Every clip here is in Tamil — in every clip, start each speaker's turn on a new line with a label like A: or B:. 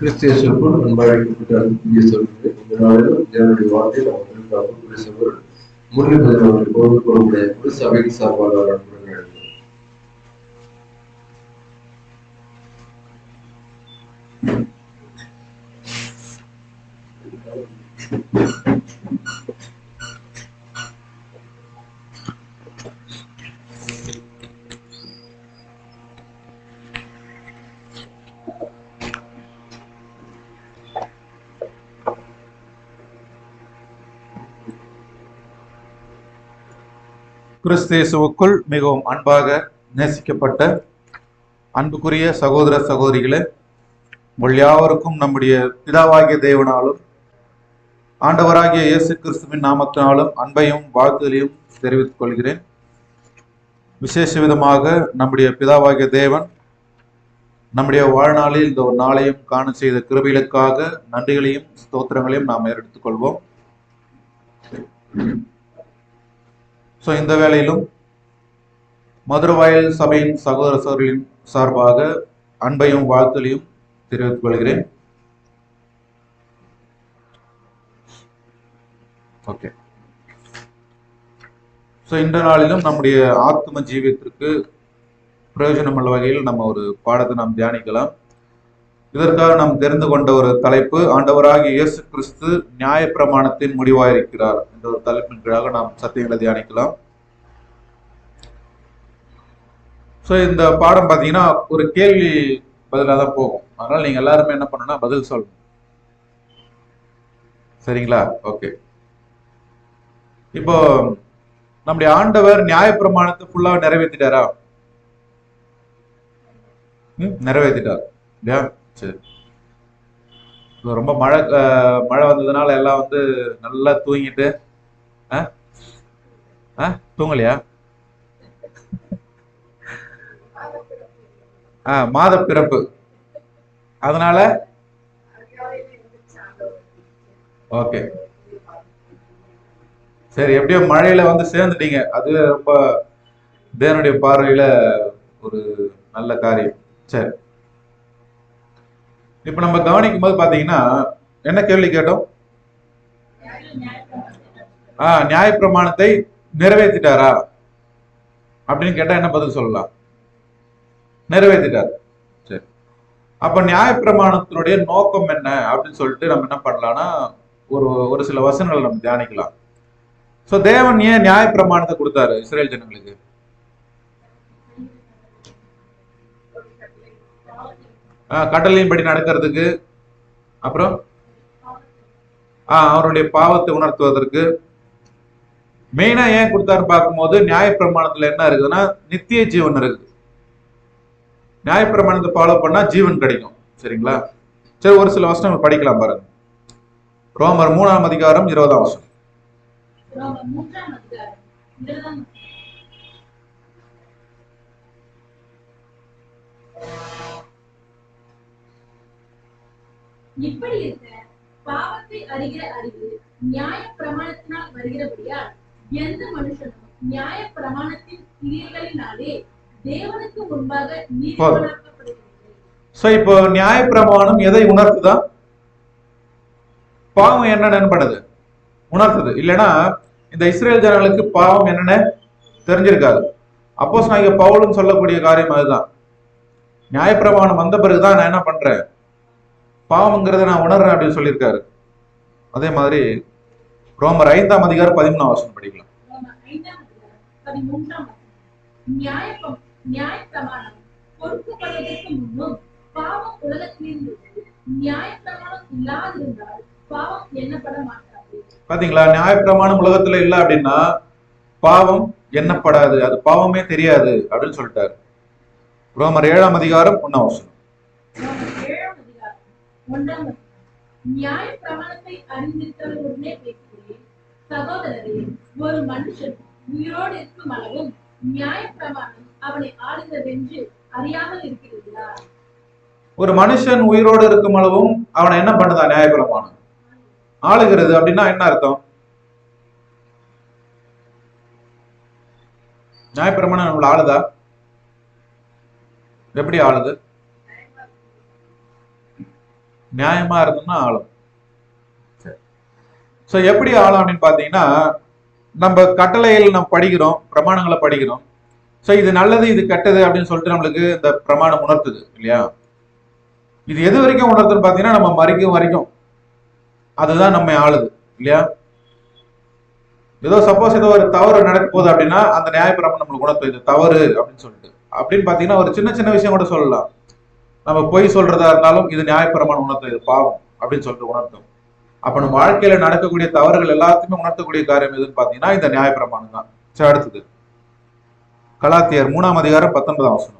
A: கிறிஸ்தியேசுக்குள் அன்பழைக்கப்பட்ட அன்புக்குரிய சகோதரர்களே, இந்த நாளிலும் தேவனுடைய வார்த்தை நமக்கு அன்புக்குரிய சகோதரர் முரளிதரன் அவர்கள் பொறுத்து கொள்ளக்கூடிய ஒரு சபைக்கு சார்பாக அன்புடன் எழுதுகிறோம்.
B: கிறிஸ்தேசுவுக்குள் மிகவும் அன்பாக நேசிக்கப்பட்ட அன்புக்குரிய சகோதர சகோதரிகளே, உங்கள் யாவருக்கும் நம்முடைய பிதாவாகிய தேவனாலும் ஆண்டவராகிய இயேசு கிறிஸ்துவின் நாமத்தினாலும் அன்பையும் வாழ்த்துதலையும் தெரிவித்துக் கொள்கிறேன். விசேஷ விதமாக நம்முடைய பிதாவாகிய தேவன் நம்முடைய வாழ்நாளில் இந்த ஒரு நாளையும் காண செய்த கிருபைகளுக்காக நன்றிகளையும் ஸ்தோத்திரங்களையும் நாம் எடுத்துக் கொள்வோம். இந்த வேளையிலும் மதுரவாயல் சபையின் சகோதர சகோதரிகளின் சார்பாக அன்பையும் வாழ்த்துலையும் தெரிவித்துக் கொள்கிறேன். ஓகே, இந்த நாளிலும் நம்முடைய ஆத்ம ஜீவியத்திற்கு பிரயோஜனம் உள்ள வகையில் நம்ம ஒரு பாடத்தை நாம் தியானிக்கலாம். இதற்காக நாம் தெரிந்து கொண்ட ஒரு தலைப்பு, ஆண்டவராகிய இயேசு கிறிஸ்து நியாயப்பிரமாணத்தின் முடிவாயிருக்கிறார் என்ற ஒரு தலைப்பின் கீழாக நாம் சத்தியங்களை தியானிக்கலாம். இந்த பாடம் பார்த்தீங்கன்னா ஒரு கேள்வி பதிலாக தான் போகும். அதனால நீங்க எல்லாருமே என்ன பண்ணணும்னா பதில் சொல்லணும். சரிங்களா? ஓகே, இப்போ நம்முடைய ஆண்டவர் நியாயப்பிரமாணத்தை ஃபுல்லா நிறைவேற்றிட்டாரா? நிறைவேற்றிட்டார் இல்லையா? சரி, ரொம்ப மழை வந்ததுனால எல்லாம் நல்லா தூங்கிட்டு தூங்கலையா? மாத பிறப்பு, அதனால ஓகே சரி, எப்படியோ மழையில சேர்ந்துட்டீங்க. அது ரொம்ப தேவனுடைய பார்வையில ஒரு நல்ல காரியம். சரி, இப்ப நம்ம கவனிக்கும் போது பாத்தீங்கன்னா என்ன கேள்வி கேட்டோம்? நியாயப்பிரமாணத்தை நிறைவேற்றிட்டாரா அப்படின்னு கேட்டா என்ன பதில் சொல்லலாம்? நிறைவேற்றிட்டார். சரி, அப்ப நியாயப்பிரமாணத்தினுடைய நோக்கம் என்ன அப்படின்னு சொல்லிட்டு நம்ம என்ன பண்ணலாம்னா ஒரு சில வசனங்களை நம்ம தியானிக்கலாம். தேவன் ஏன் நியாயப்பிரமாணத்தை கொடுத்தாரு இஸ்ரேல் ஜனங்களுக்கு? கட்டளையின்படி நடக்கிறதுக்கு, அப்புறம் அவருடைய பாவத்தை உணர்த்துவதற்கு. மெயினா ஏன் கொடுத்தாரு பார்க்கும்போது நியாயப்பிரமாணத்துல என்ன இருக்குதுன்னா நித்திய ஜீவன் இருக்குது. நியாயப்பிரமாணத்தை ஃபாலோ பண்ணா ஜீவன் கிடைக்கும். சரிங்களா? சரி, ஒரு சில வசனம் படிக்கலாம் பாருங்க. ரோமர் 3ஆம் அதிகாரம் 20ஆம் வசனம்.
C: இப்படி இருக்க பாவத்தை அறிகிற அறிவு நியாயப்பிரமாணத்தினால் வருகிறபடியால் எந்த மனுஷனும் நியாயப்பிரமாணத்தின் கிரியைகளினாலே தேவனுக்கு முன்பாக நீதிமானாக்கப்படுகிறது.
B: இப்போ நியாயப்பிரமாணம் எதை உணர்த்துதா? பாவம் என்னன்னு பண்ணுது, உணர்த்துது. இல்லைன்னா இந்த இஸ்ரேல் ஜனங்களுக்கு பாவம் என்னன்னு தெரிஞ்சிருக்காது. அப்போஸ்தலனாகிய பவுலும் சொல்லக்கூடிய காரியம் அதுதான். நியாயப்பிரமாணம் வந்த பிறகுதான் நான் என்ன பண்றேன், பாவம்ங்கிறத நான் உணர்றேன் அப்படின்னு சொல்லியிருக்காரு. அதே மாதிரி ரோமர் 5ஆம் அதிகாரம் 13ஆம் வசனம் படிக்கலாம்.
C: நியாயப்பிரமாணம் பொறுக்கப்படுவதற்கு முன்னும் பாவம் உலகத்திலிருந்து நியாயப்பிரமாணம் இல்லாதிருந்தால் பாவம் எண்ணப்பட மாட்டாது.
B: பாத்தீங்களா? நியாயப்பிரமாணம் உலகத்துல இல்ல அப்படின்னா பாவம் எண்ணப்படாது, அது பாவமே தெரியாது அப்படின்னு சொல்லிட்டாரு. ரோமர் 7ஆம் அதிகாரம் 1ஆம் வசனம்.
C: நியாயப்பிரமாணத்தை அறிந்திருக்கிறவர்களுடனே பேசுகிறேன், சகோதரரே, ஒரு மனுஷன் உயிரோடு இருக்கும் அளவும் நியாயப்பிரமாணம் அவனை ஆளுகிறதென்று அறியாமல் இருக்கிறீர்களா?
B: ஒரு மனுஷன் உயிரோடு இருக்கும் அளவும் அவனை என்ன பண்ணுதா நியாயப்பிரமாணம்? ஆளுகிறது. அப்படின்னா என்ன அர்த்தம்? நியாயப்பிரமாணம் நம்மள ஆளுதா? எப்படி ஆளுது? நியாயமா இருந்தோம்னா ஆளும். சோ எப்படி ஆளும் அப்படின்னு பாத்தீங்கன்னா, நம்ம கட்டளைகள் நம்ம படிக்கிறோம், பிரமாணங்களை படிக்கிறோம். சோ இது நல்லது இது கெட்டது அப்படின்னு சொல்லிட்டு நம்மளுக்கு இந்த பிரமாணம் உணர்த்துது இல்லையா? இது எது வரைக்கும் உணர்த்துன்னு பாத்தீங்கன்னா நம்ம மறிக்கும் வரைக்கும் அதுதான் நம்ம ஆளுது இல்லையா? ஏதோ சப்போஸ் ஏதோ ஒரு தவறு நடக்க போகுது அப்படின்னா அந்த நியாயப்பிரமாணம் நம்மளுக்கு உணர்த்தும் இது தவறு அப்படின்னு சொல்லிட்டு. அப்படின்னு பாத்தீங்கன்னா ஒரு சின்ன சின்ன விஷயம் கூட சொல்லலாம். நம்ம பொய் சொல்றதா இருந்தாலும் இது நியாயப்பிரமாணம் உணர்த்தும், இது பாவம் அப்படின்னு சொல்லிட்டு உணர்த்தும். அப்ப நம்ம வாழ்க்கையில நடக்கக்கூடிய தவறுகள் எல்லாத்தையுமே உணர்த்தக்கூடிய காரியம் எதுன்னு பாத்தீங்கன்னா இந்த நியாயப்பிரமாணம் தான். சரி, அடுத்தது கலாத்தியர் 3:19.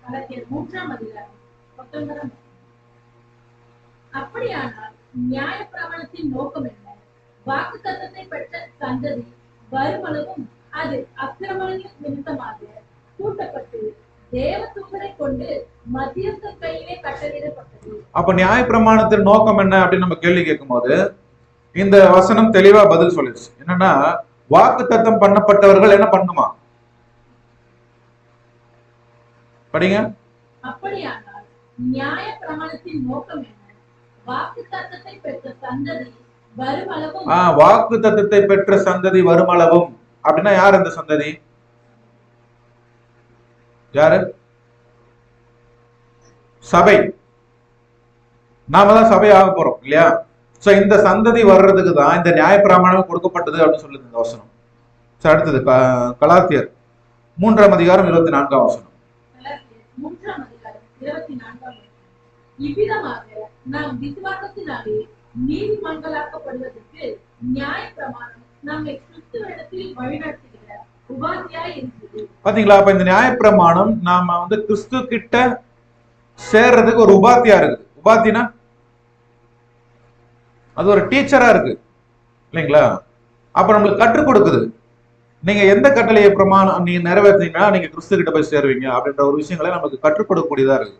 C: கலாத்தியர் 3:19. அப்படியானால் நியாயப்பிரமாணத்தின் நோக்கம் என்ன? வாக்குத்தத்தத்தை பெற்ற சந்ததி வருமளவும் அது அக்கிரமங்களின் நிமித்தமாக கூட்டப்பட்டு தேவதூதரை கொண்டு மத்தியஸ்தர் கையிலே கட்டளையிடப்பட்டது.
B: அப்ப நியாயப்பிரமாணத்தின் நோக்கம் என்ன அப்படின்னு நம்ம கேள்வி கேட்கும் போது இந்த வசனம் தெளிவா பதில் சொல்லிடுச்சு. என்னன்னா, வாக்குத்தத்தம் பண்ணப்பட்டவர்கள் என்ன பண்ணுமா? படிங்க.
C: அப்படியானால் நியாயப்பிரமாணத்தின் நோக்கம் என்ன? வாக்குத்தத்தத்தை பெற்ற சந்ததி வருமளவும்.
B: வாக்குத்தத்தத்தை பெற்ற சந்ததி வருமளவும் அப்படின்னா யார் அந்த சந்ததி? யாரு? சபை. நாம தான் சபை ஆக போறோம் இல்லையா? சோ இந்த சந்ததி வர்றதுக்கு தான் இந்த நியாயப்பிரமாணம் கொடுக்கப்பட்டது அப்படின்னு சொல்லுது இந்த வசனம். அடுத்தது கலாத்தியர் 3:24.
C: இவ்விதமாக நாம் விசுவாசத்தினாலே நீதிமன்களாக்கப்படுவதற்கு நியாயப்பிரமாணம் நம்மை கிறிஸ்துவிடத்தில் வழிநடத்துகிற உபாதியாய் இருக்கிறது.
B: பாத்தீங்களா? அப்ப இந்த நியாயப்பிரமாணம் நாம கிறிஸ்து கிட்ட சேர்றதுக்கு ஒரு உபாத்தியா இருக்குது. உபாத்தினா அது ஒரு டீச்சரா இருக்கு இல்லைங்களா? அப்ப நம்மளுக்கு கற்றுக் கொடுக்குது. நீங்க எந்த கட்டளையை பிரமாணம் நீங்க நிறைவேற்றீங்கன்னா நீங்க கிறிஸ்து கிட்ட போய் சேருவீங்க அப்படின்ற ஒரு விஷயங்களை நமக்கு கற்றுக் கொடுக்கக்கூடியதா இருக்கு.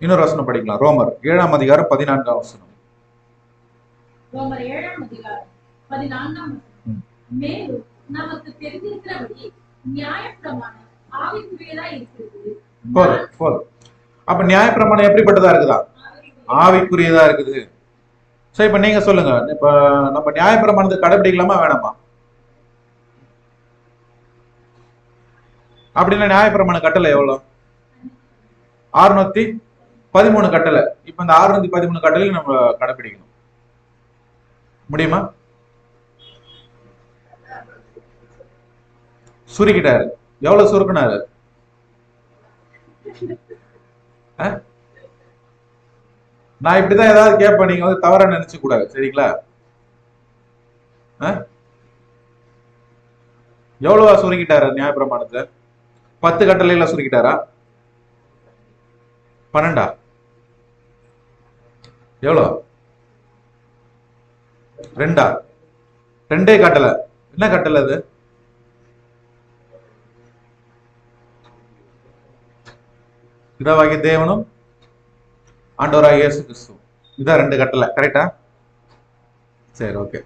B: இன்னொரு வசனம் படிக்கலாம். ரோமர் 7:14.
C: ரோமர் 7:14. மேலும் நமக்கு தெரிந்திருக்கிறபடி நியாயப்பிரமாணம் ஆவிக்குரியதா இருக்கிறது.
B: அப்ப நியாயப்பிரமாணம் எப்படிப்பட்டதா இருக்குதா? ஆவிக்குரியதா இருக்குது. சரி, இப்ப நீங்க சொல்லுங்க, இப்ப நம்ம நியாயப்பிரமாணத்தை கடைபிடிக்கலாமா வேணாமா? அப்படின்னா நியாயப்பிரமாண கட்டளை எவ்வளவு? 613 கட்டளை. இப்ப இந்த 613 கட்டளை நம்ம கடைபிடிக்கணும். முடியுமா? சுருக்கிட்டாரு. எவ்வளவு சுருக்கினாரு? நான் இப்படிதான் ஏதாவது கேட்பேன், நீங்க தவறா நினைச்சு கூடாது, சரிங்களா? எவ்வளவா சுருக்கிட்டாரு நியாயப்பிரமாணத்தை? 10 கட்டளையில சுருக்கிட்டாரா? 12? எவ்வளவு? 2? 2 கட்டளை. என்ன கட்டளை அது? பிதாவாகிய தேவனும் ஆண்டவராகிய இயேசு கிறிஸ்து. இதான் 2 கட்டளை. கரெக்டா? சரி, ஓகே.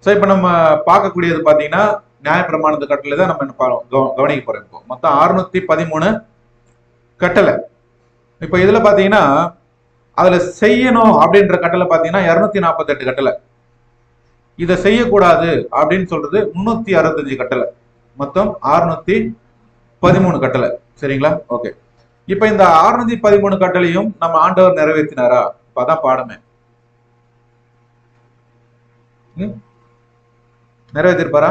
B: சோ இப்ப நம்ம பார்க்கக்கூடியது பாத்தீங்கன்னா நியாயப்பிரமாணத்து கட்டளை தான் நம்ம கவனிக்க போறோம். இப்போ மொத்தம் 613 கட்டளை. இப்ப இதுல பாத்தீங்கன்னா அதுல செய்யணும் அப்படின்ற கட்டளை பாத்தீங்கன்னா 248 கட்டளை. இதை செய்யக்கூடாது அப்படின்னு சொல்றது 365 கட்டளை. மொத்தம் 613 கட்டளை. சரிங்களா? ஓகே. இப்ப இந்த 613 கட்டளையும் நம்ம ஆண்டவர் நிறைவேற்றினாரா? அதான் பாடமே. நிறைவேற்றிருப்பாரா?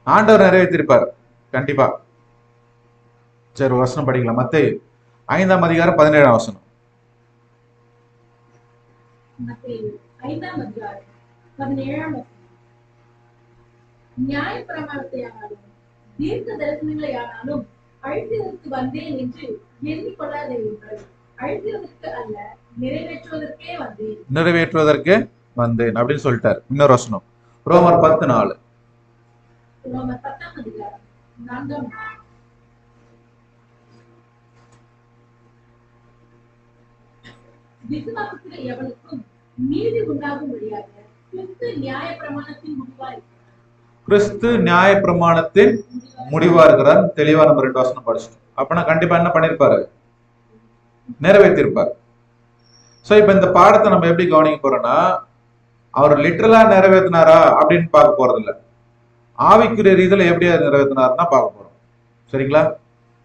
B: ஆண்டவர் நிறைவேற்றிருப்பார் கண்டிப்பா. சரி, வசனம் படிக்கலாம். மத்தேயு 5:17.
C: நியாயப்பிரமாணத்தை ஆனாலும் தீர்க்க தரிசனங்களை ஆனாலும் அழிப்பதற்கு வந்தேன் என்று எண்ணிக்கொள்ளாதீர்கள். அழிப்பதற்கு அல்ல, நிறைவேற்றுவதற்கே வந்தேன்.
B: நிறைவேற்றுவதற்கு வந்தேன் அப்படின்னு சொல்லிட்டார். இன்னொரு வசனம் ரோமர் 10:4.
C: ரோமர் 10:4. விசுவாசத்தில் எவனுக்கும் நீதி உண்டாகும்படியாக கிறிஸ்து நியாயப்பிரமாணத்தின் முடிவாய்.
B: கிறிஸ்து நியாய பிரமாணத்தின் முடிவா இருக்கிறார். தெளிவா நம்ம 2 வசனம் படிச்சிட்டோம். அப்பனா கண்டிப்பா என்ன பண்ணிருப்பாரு? நிறைவேற்றிருப்பார். சோ இப்ப இந்த பாடத்தை நம்ம எப்படி கவனிக்க போறோம்னா, அவர் லிட்டரலா நிறைவேற்றினாரா அப்படின்னு பார்க்க போறது இல்ல. ஆவிக்குரிய ரீதியில எப்படி நிறைவேற்றினாருன்னா பார்க்க போறோம். சரிங்களா?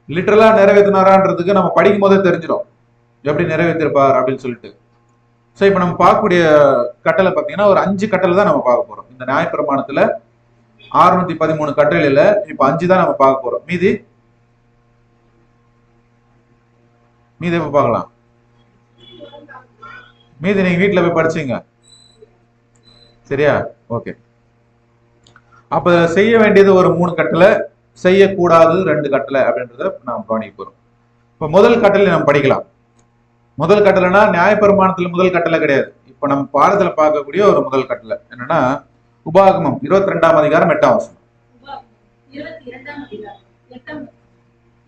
B: லிட்டரலா நிறைவேற்றினாரான்றதுக்கு நம்ம படிக்கும் போதே தெரிஞ்சிடும் எப்படி நிறைவேற்றிருப்பார் அப்படின்னு சொல்லிட்டு. சோ இப்ப நம்ம பார்க்கக்கூடிய கட்டளை பார்த்தீங்கன்னா ஒரு 5 கட்டளை தான் நம்ம பார்க்க போறோம். இந்த நியாயப்பிரமாணத்துல 613 கட்டளையில இப்ப 5 தான் நம்ம பார்க்க போறோம். மீதி எப்ப பார்க்கலாம்? மீதி நீங்க வீட்டுல போய் படிச்சீங்க. சரியா? ஓகே. அப்ப செய்ய வேண்டியது ஒரு 3 கட்டளை, செய்யக்கூடாது 2 கட்டளை அப்படின்றத நாம் கவனிக்க போறோம். இப்ப முதல் கட்டளை நம்ம படிக்கலாம். முதல் கட்டளைனா நியாயப்பிரமாணத்துல முதல் கட்டளை கிடையாது. இப்ப நம்ம பாடத்துல பார்க்கக்கூடிய ஒரு முதல் கட்டளை என்னன்னா உபாகமம் 22ஆம் அதிகாரம் 8ஆம் வசனம்.
C: 22ஆம் அதிகாரம் 8ஆம் வசனம்.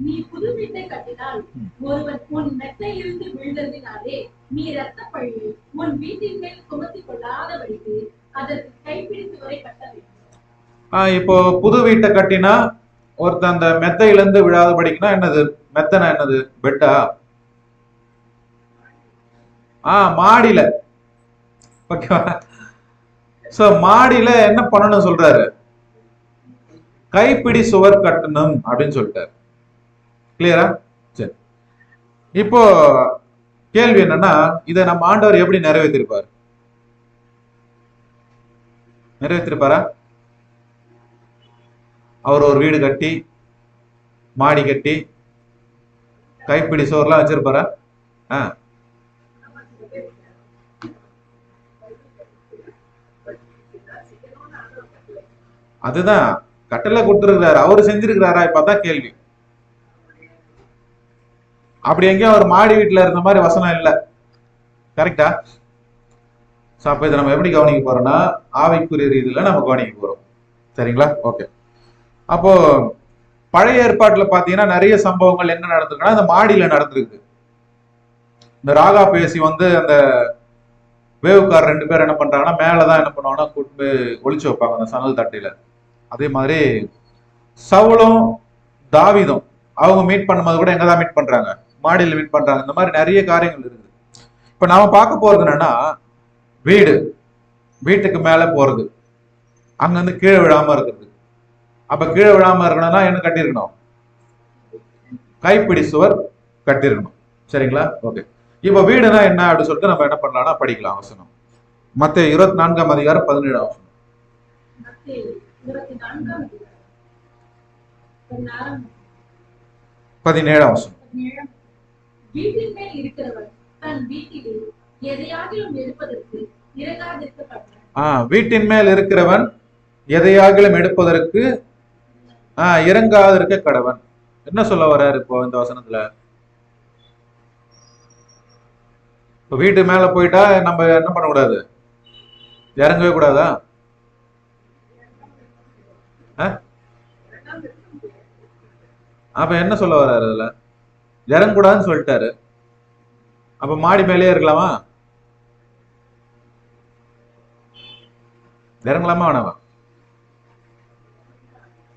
C: நீ புது வீட்டை கட்டினால் ஒருவன் உன் மெத்தையிலிருந்து விழுந்ததினாலே நீ இரத்த பழியை உன் வீட்டின் மேல் சுமத்திக் கொள்ளாதபடிக்கு அதற்கு கைப்பிடித்து வரை கட்ட வேண்டும்.
B: இப்போ புது வீட்டை கட்டினா ஒருத்தன் அந்த மெத்தையில இருந்து விழாதபடிக்குன்னா என்னது? மெத்தனா என்னது? பெட்டா? மாடியில. ஓகேவா? சோ மாடியில என்ன பண்ணணும் சொல்றாரு? கைப்பிடி சுவர் கட்டணும் அப்படின்னு சொல்லிட்டாரு. கிளியரா? சரி. இப்போ கேள்வி என்னன்னா, இதை நம்ம ஆண்டவர் எப்படி நிறைவேற்றிருப்பாரு? நிறைவேற்றிருப்பாரா? அவர் ஒரு வீடு கட்டி மாடி கட்டி கைப்பிடி சுவர்லாம் வச்சிருப்பாரா? அதுதான் கட்டளை கொடுத்திருக்கிறாரு. அவரு செஞ்சிருக்கிறாரா? இப்பதான் கேள்வி. அப்படி எங்கேயும் அவர் மாடி வீட்டுல இருந்த மாதிரி வசனம் இல்ல. கரெக்டா? அப்ப இதை நம்ம எப்படி கவனிக்க போறோம்னா ஆவிக்குரிய ரீதியில நம்ம கவனிக்க போறோம். சரிங்களா? ஓகே. அப்போ பழைய ஏற்பாட்டுல பாத்தீங்கன்னா நிறைய சம்பவங்கள் என்ன நடந்திருக்குன்னா அந்த மாடியில நடந்திருக்கு. இந்த ராகா பேசி வந்து அந்த வேவுக்கார் 2 பேர் என்ன பண்றாங்கன்னா மேலதான் என்ன பண்ணுவாங்கன்னா கூட்டு ஒளிச்சு வைப்பாங்க அந்த சணல் தட்டில. அதே மாதிரி சவுலும் தாவீதும் அவங்க மீட் பண்ணும்போது கூட எங்கதான் மீட் பண்றாங்க? மாடியில மீட் பண்றாங்க. இந்த மாதிரி நிறைய காரியங்கள் இருக்குது. இப்ப நாம பார்க்க போறது என்னன்னா வீட்டுக்கு மேல போறது, அங்க இருந்து கீழே விழாம இருக்கிறது. அப்ப கீழே விழாம இருக்கணும்னா என்ன கட்டிருக்கணும்? கைப்பிடி சுவர் கட்டிருக்கணும். சரிங்களா? ஓகே. இப்ப வீடுனா என்ன அப்படின்னு சொல்லிட்டு நம்ம என்ன பண்ணலாம்னா படிக்கலாம் வசனம். மத்தேயு 24ஆம் அதிகாரம் 17ஆம் வசனம்.
C: மத்தேயு 24ஆம் அதிகாரம்
B: 17ஆம் வசனம்.
C: வீட்டின் மேல் இருக்கிறவன் தன் வீட்டிலே எதையாகிலும் எடுப்பதற்கு இறங்காதிருக்க கடவன்.
B: வீட்டின் மேல் இருக்கிறவன் எதையாகிலும் எடுப்பதற்கு இறங்காதிருக்க கடவன். என்ன சொல்ல வர்றாரு இப்போ இந்த வசனத்துல? இப்போ வீட்டு மேல போயிட்டா நம்ம என்ன பண்ணக்கூடாது? இறங்கவே கூடாதா? அப்ப என்ன சொல்ல வர்றாரு அதுல? இறங்கக்கூடாதுன்னு சொல்லிட்டாரு. அப்ப மாடி மேலேயே இருக்கலாமா? இறங்கலாமா வேணாமா?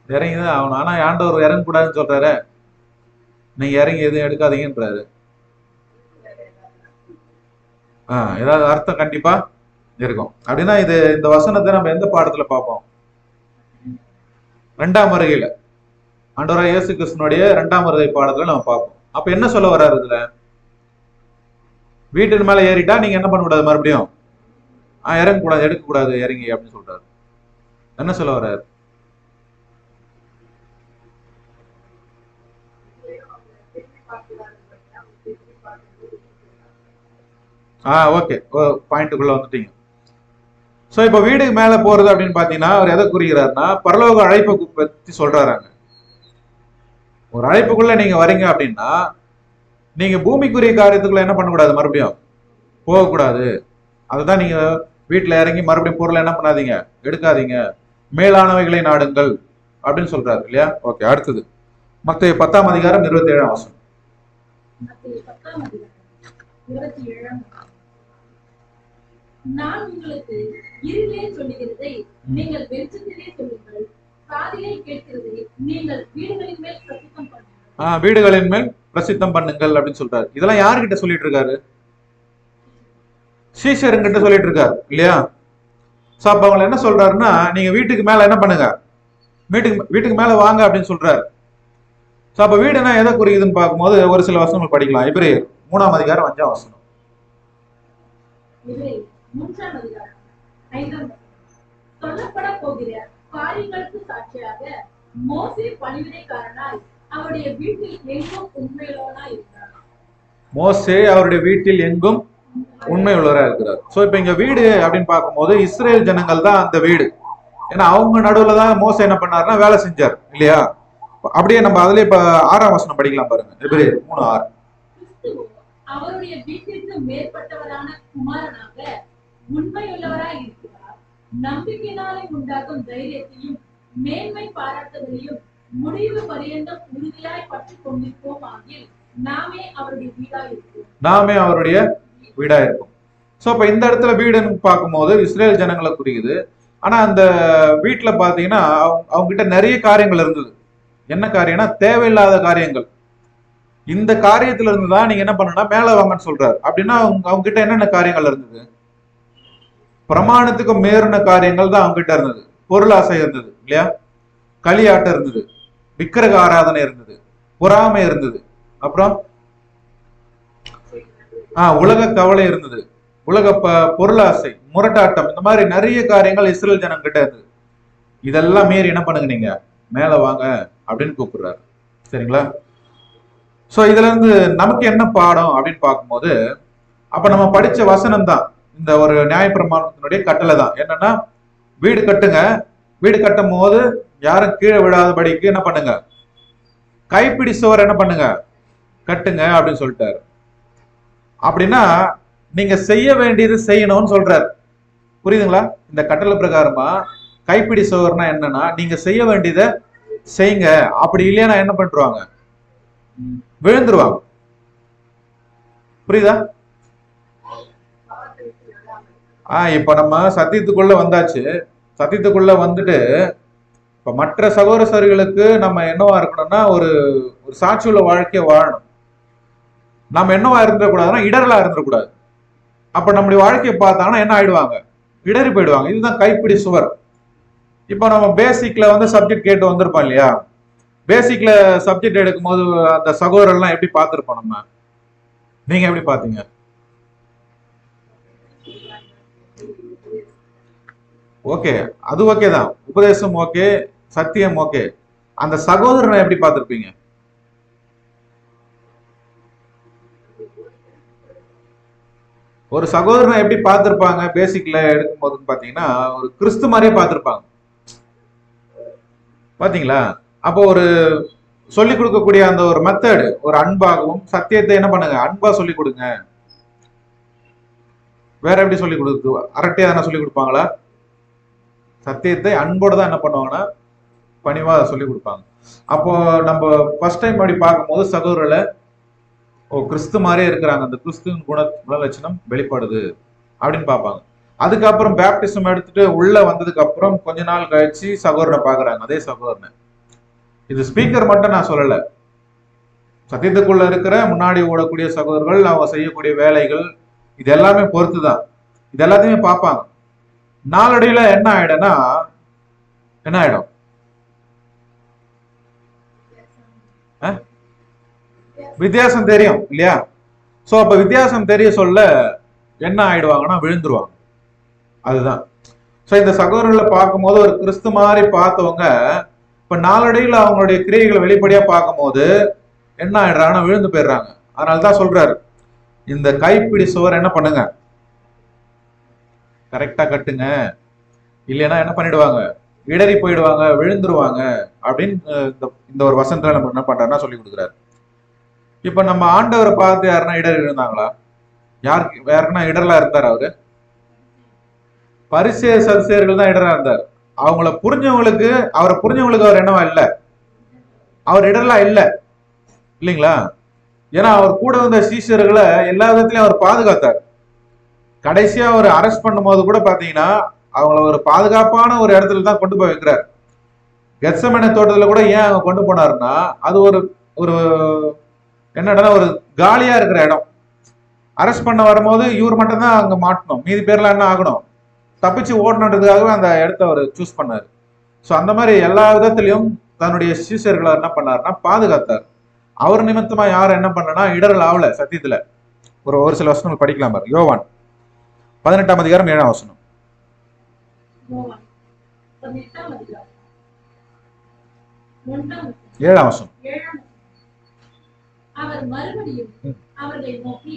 B: இறங்கிதான் ஆகணும். ஆனா ஆண்டவர் இறங்கக்கூடாதுன்னு சொல்றாரு. நீங்க இறங்கி எதுவும் எடுக்காதீங்கன்றாரு. ஏதாவது அர்த்தம் கண்டிப்பா இருக்கும். அப்படின்னா இந்த வசனத்தை நம்ம எந்த பாடத்துல பார்ப்போம்? 2ஆம் வருகையில ஆண்டவராகிய இயேசு கிறிஸ்துவினுடைய 2ஆம் வருகை பாடத்துல நம்ம பார்ப்போம். அப்ப என்ன சொல்ல வர்றாரு இதுல? வீட்டின் மேல ஏறிட்டா நீங்க என்ன பண்ணக்கூடாது? மறுபடியும் இறங்கக்கூடாது, எடுக்கக்கூடாது, இறங்கி அப்படின்னு சொல்றாரு. என்ன சொல்ல வர்றாரு? ஓகே, பாயிண்ட்டுக்குள்ள வந்துட்டீங்க. சோ இப்ப வீடுக்கு மேல போறது அப்படின்னு பாத்தீங்கன்னா அவர் எதை குறிக்கிறாருன்னா பரலோக அழைப்பை பத்தி சொல்றாங்க. ஒரு அழைப்புக்குள்ள நீங்க வரீங்க அப்படின்னா நீங்க பூமிக்குரிய காரியத்துக்குள்ள என்ன பண்ணக்கூடாது? மறுபடியும் போகக்கூடாது. அதுதான் நீங்க வீட்டுல இறங்கி மறுபடியும் பொருளை என்ன பண்ணாதீங்க? எடுக்காதீங்க. மேலானவைகளை நாடுங்கள் அப்படின்னு சொல்றாரு இல்லையா? ஓகே. அடுத்தது மத்தேயு 10ஆம் அதிகாரம் 27ஆம் வசனம்.
C: மத்தேயு 10ஆம் அதிகாரம் 27ஆம் வசனம். நான் உங்களுக்கு இருளே சொல்லுகிறதை நீங்கள் வெளிச்சத்திலே சொல்லுங்கள், காதிலே கேட்கிறதை நீங்கள் வீடுகளின் மேல் பிரசித்தம் பண்ணுங்கள்.
B: வீடுகளின் மேல் பிரசித்தம் பண்ணுங்கள் அப்படின்னு சொல்றாரு. இதெல்லாம் யாருகிட்ட சொல்லிட்டு இருக்காரு? சீஷருங்கிட்ட சொல்லிட்டு இருக்காரு இல்லையா? சோ அப்ப அவங்க என்ன சொல்றாருன்னா, நீங்க வீட்டுக்கு மேல என்ன பண்ணுங்க, வீட்டுக்கு மேல வாங்க அப்படின்னு சொல்றாரு. சோ அப்ப வீடுனா எதை குறிக்குதுன்னு பார்க்கும்போது ஒரு சில வசனங்கள் படிக்கலாம். எபிரேயர் 3ஆம் அதிகாரம் 5ஆம் வசனம்.
C: எபிரேயர் 3ஆம் அதிகாரம் 5ஆம் வசனம். சொல்லப்பட போகிற காரியங்களுக்கு சாட்சியாக மோசே பணிவிடைக்காரனாய் அவருடைய வீட்டில் எங்கும் உண்மையுள்ளவனாய் இருந்தார்.
B: மோசே அவருடைய வீட்டில் எங்கும் உண்மை உள்ளவராக இருக்கிறார். சோ இப்ப இங்க வீடு அப்படின்னு பார்க்கும்போது இஸ்ரேல் ஜனங்கள் தான் அந்த வீடு. ஏன்னா அவங்க நடுவுல தான் மோசே என்ன பண்ணாருன்னா வேலை செஞ்சார் இல்லையா? அப்படியே நம்ம அதுல இப்ப 6ஆம் வசனம் படிக்கலாம் பாருங்க. எபிரேயர் 3:6.
C: கிறிஸ்துவோ அவருடைய வீட்டிற்கு மேற்பட்டவரான குமாரனாக உண்மையுள்ளவராய் இருக்கிறார். நம்பிக்கையினாலே உண்டாகும் தைரியத்தையும் மேன்மை பாராட்டுதலையும் முடிவு பரியந்தம் உறுதியாய் பற்றிக் கொண்டிருப்போம் ஆகில் நாமே அவருடைய வீடாய் இருக்கிறோம்.
B: நாமே அவருடைய வீடா இருக்கும். சோ அப்ப இந்த இடத்துல வீடுன்னு பார்க்கும்போது இஸ்ரேல் ஜனங்களை குறிக்குது. ஆனா அந்த வீட்டுல பாத்தீங்கன்னா அவங்க கிட்ட நிறைய காரியங்கள் இருந்தது. என்ன காரியம்னா தேவையில்லாத காரியங்கள். இந்த காரியத்துல இருந்து தான் நீங்க என்ன பண்ணணும்னா மேல வாங்கன்னு சொல்றாரு. அப்படின்னா அவங்க கிட்ட என்னென்ன காரியங்கள் இருந்தது? பிரமாணத்துக்கு மீறின காரியங்கள் தான் அவங்க கிட்ட இருந்தது. பொருளாசை இருந்தது இல்லையா? களியாட்டம் இருந்தது, விக்கிரக ஆராதனை இருந்தது, பொறாமை இருந்தது, அப்புறம் உலக கவலை இருந்தது, உலக பொருளாசை, முரட்டாட்டம், இந்த மாதிரி நிறைய காரியங்கள் இஸ்ரேல் ஜனம் கிட்ட இருந்தது. இதெல்லாம் மீறி என்ன பண்ணுங்க, நீங்க மேல வாங்க அப்படின்னு கூப்பிடுறாரு. சரிங்களா? சோ இதுல இருந்து நமக்கு என்ன பாடம் அப்படின்னு பார்க்கும்போது, அப்ப நம்ம படிச்ச வசனம் தான் இந்த ஒரு நியாயப்பிரமாணத்தினுடைய கட்டளை தான். என்னன்னா வீடு கட்டுங்க, வீடு கட்டும் போது யாரும் கீழே விடாதபடிக்கு என்ன பண்ணுங்க, கைப்பிடி சுவர் என்ன பண்ணுங்க, கட்டுங்க அப்படின்னு சொல்லிட்டாரு. அப்படின்னா நீங்க செய்ய வேண்டியது செய்யணும்னு சொல்றாரு. புரியுதுங்களா? இந்த கட்டளை பிரகாரமா கைப்பிடி சுவர்னா என்னன்னா, நீங்க செய்ய வேண்டியதை செய்யுங்க, அப்படி இல்லையா என்ன பண்றாங்க, விழுந்துருவாங்க. புரியுதா? இப்ப நம்ம சத்தியத்துக்குள்ள வந்தாச்சு. சத்தியத்துக்குள்ள வந்துட்டு இப்ப மற்ற சகோதரர்களுக்கு நம்ம என்னவா இருக்கணும்னா ஒரு சாட்சியுள்ள வாழ்க்கையை வாழணும். நம்ம என்னவா இருந்துடக்கூடாதுன்னா இடரலா இருந்துடக்கூடாது. அப்ப நம்முடைய வாழ்க்கையை பார்த்தாங்கன்னா என்ன ஆயிடுவாங்க, இடறி போயிடுவாங்க. இதுதான் கைப்பிடி சுவர். இப்போ நம்ம பேசிக்ல சப்ஜெக்ட் கேட்டு வந்திருப்போம் இல்லையா? பேசிக்ல சப்ஜெக்ட் எடுக்கும் போது அந்த சகோதரர்லாம் எப்படி பார்த்திருப்போம் நம்ம? நீங்க எப்படி பாத்தீங்க? ஓகே, அது ஓகே தான். உபதேசம் ஓகே, சத்தியம் ஓகே. அந்த சகோதரனை எப்படி பார்த்திருப்பீங்க? ஒரு சகோதரனை எப்படி பார்த்திருப்பாங்க பேசிக்ல எடுக்கும் போதுன்னு பாத்தீங்கன்னா ஒரு கிறிஸ்து மாதிரியே பார்த்திருப்பாங்க. பாத்தீங்களா? அப்போ ஒரு சொல்லிக் கொடுக்கக்கூடிய அந்த ஒரு மெத்தட், ஒரு அன்பாகவும் சத்தியத்தை என்ன பண்ணுங்க, அன்பா சொல்லிக் கொடுங்க. வேற எப்படி சொல்லிக் கொடுத்து அரட்டையா தானே சொல்லிக் கொடுப்பாங்களா? சத்தியத்தை அன்போட தான் என்ன பண்ணுவாங்கன்னா பணிவா சொல்லிக் கொடுப்பாங்க. அப்போ நம்ம ஃபர்ஸ்ட் டைம் அப்படி பார்க்கும்போது சகோதரர்களை கிறிஸ்து மாதிரியே இருக்கிறாங்க, அந்த கிறிஸ்துவின் குணலட்சணம் வெளிப்படுது அப்படின்னு பார்ப்பாங்க. அதுக்கப்புறம் பேப்டிசம் எடுத்துட்டு உள்ள வந்ததுக்கு அப்புறம் கொஞ்ச நாள் கழிச்சு சகோதரனை பாக்குறாங்க, அதே சகோதரனை. இது ஸ்பீக்கர் மட்டும் நான் சொல்லல, சத்தியத்துக்குள்ள இருக்கிற முன்னாடி ஓடக்கூடிய சகோதரர்கள் அவங்க செய்யக்கூடிய வேலைகள் இது எல்லாமே பொறுத்துதான். இது எல்லாத்தையுமே பார்ப்பாங்க. நாளடைவுல என்ன ஆயிடும்னா என்ன ஆயிடும், வித்தியாசம் தெரியும் இல்லையா? சோ அப்ப வித்தியாசம் தெரிய சொல்ல என்ன ஆயிடுவாங்கன்னா விழுந்துருவாங்க. அதுதான். சோ இந்த சகோதரர்களை பார்க்கும்போது ஒரு கிறிஸ்து மாதிரி பார்த்தவங்க இப்ப நாளடைவில் அவங்களுடைய கிரியைகளை வெளிப்படையா பார்க்கும்போது என்ன ஆயிடுறாங்கன்னா விழுந்து போயிடுறாங்க. அதனாலதான் சொல்றாரு, இந்த கைப்பிடி சுவர் என்ன பண்ணுங்க, கரெக்டா கட்டுங்க, இல்லைன்னா என்ன பண்ணிடுவாங்க, இடறி போயிடுவாங்க, விழுந்துருவாங்க அப்படின்னு இந்த ஒரு வசனத்துல நம்ம என்ன பண்றாருன்னா சொல்லி கொடுக்குறாரு. இப்ப நம்ம ஆண்டவரை பார்த்து யாருன்னா இடறி இருந்தாங்களா? யாருக்கு யாருன்னா இடரலா இருந்தார் அவரு? பரிசேயர் சதுசேயர்கள் தான் இடரா இருந்தார். அவங்கள புரிஞ்சவங்களுக்கு, அவரை புரிஞ்சவங்களுக்கு அவர் என்னவா இல்ல, அவர் இடரலா இல்ல இல்லைங்களா? ஏன்னா அவர் கூட வந்த சீஷர்களை எல்லா விதத்திலையும் அவர் பாதுகாத்தார். கடைசியா ஒரு அரெஸ்ட் பண்ணும்போது கூட பாத்தீங்கன்னா அவங்கள ஒரு பாதுகாப்பான ஒரு இடத்துல தான் கொண்டு போய் வைக்கிறார். கெத்செமனே தோட்டத்துல கூட ஏன் அவங்க கொண்டு போனாருன்னா, அது ஒரு ஒரு என்னடா ஒரு காலியா இருக்கிற இடம். அரெஸ்ட் பண்ண வரும்போது இவர் மட்டும் தான் அங்க மாட்டணும், மீதி பேர்லாம் என்ன ஆகணும், தப்பிச்சு ஓடணுன்றதுக்காகவே அந்த இடத்த அவர் சூஸ் பண்ணாரு. ஸோ அந்த மாதிரி எல்லா விதத்திலையும் தன்னுடைய சீஷர்களை என்ன பண்ணாருன்னா பாதுகாத்தார். அவர் நிமித்தமா யாரும் என்ன பண்ணனா இடரல் ஆகல சத்தியத்துல. ஒரு சில வசனங்கள் படிக்கலாம் பாரு. யோவான் 18ஆம் அதிகாரம் 7ஆம் வசனம்.
C: யோவான் 18ஆம் அதிகாரம் 1ஆம்
B: 7ஆம் வசனம்.
C: 7ஆம் அவர் மறுபடியும் அவர்களை நோக்கி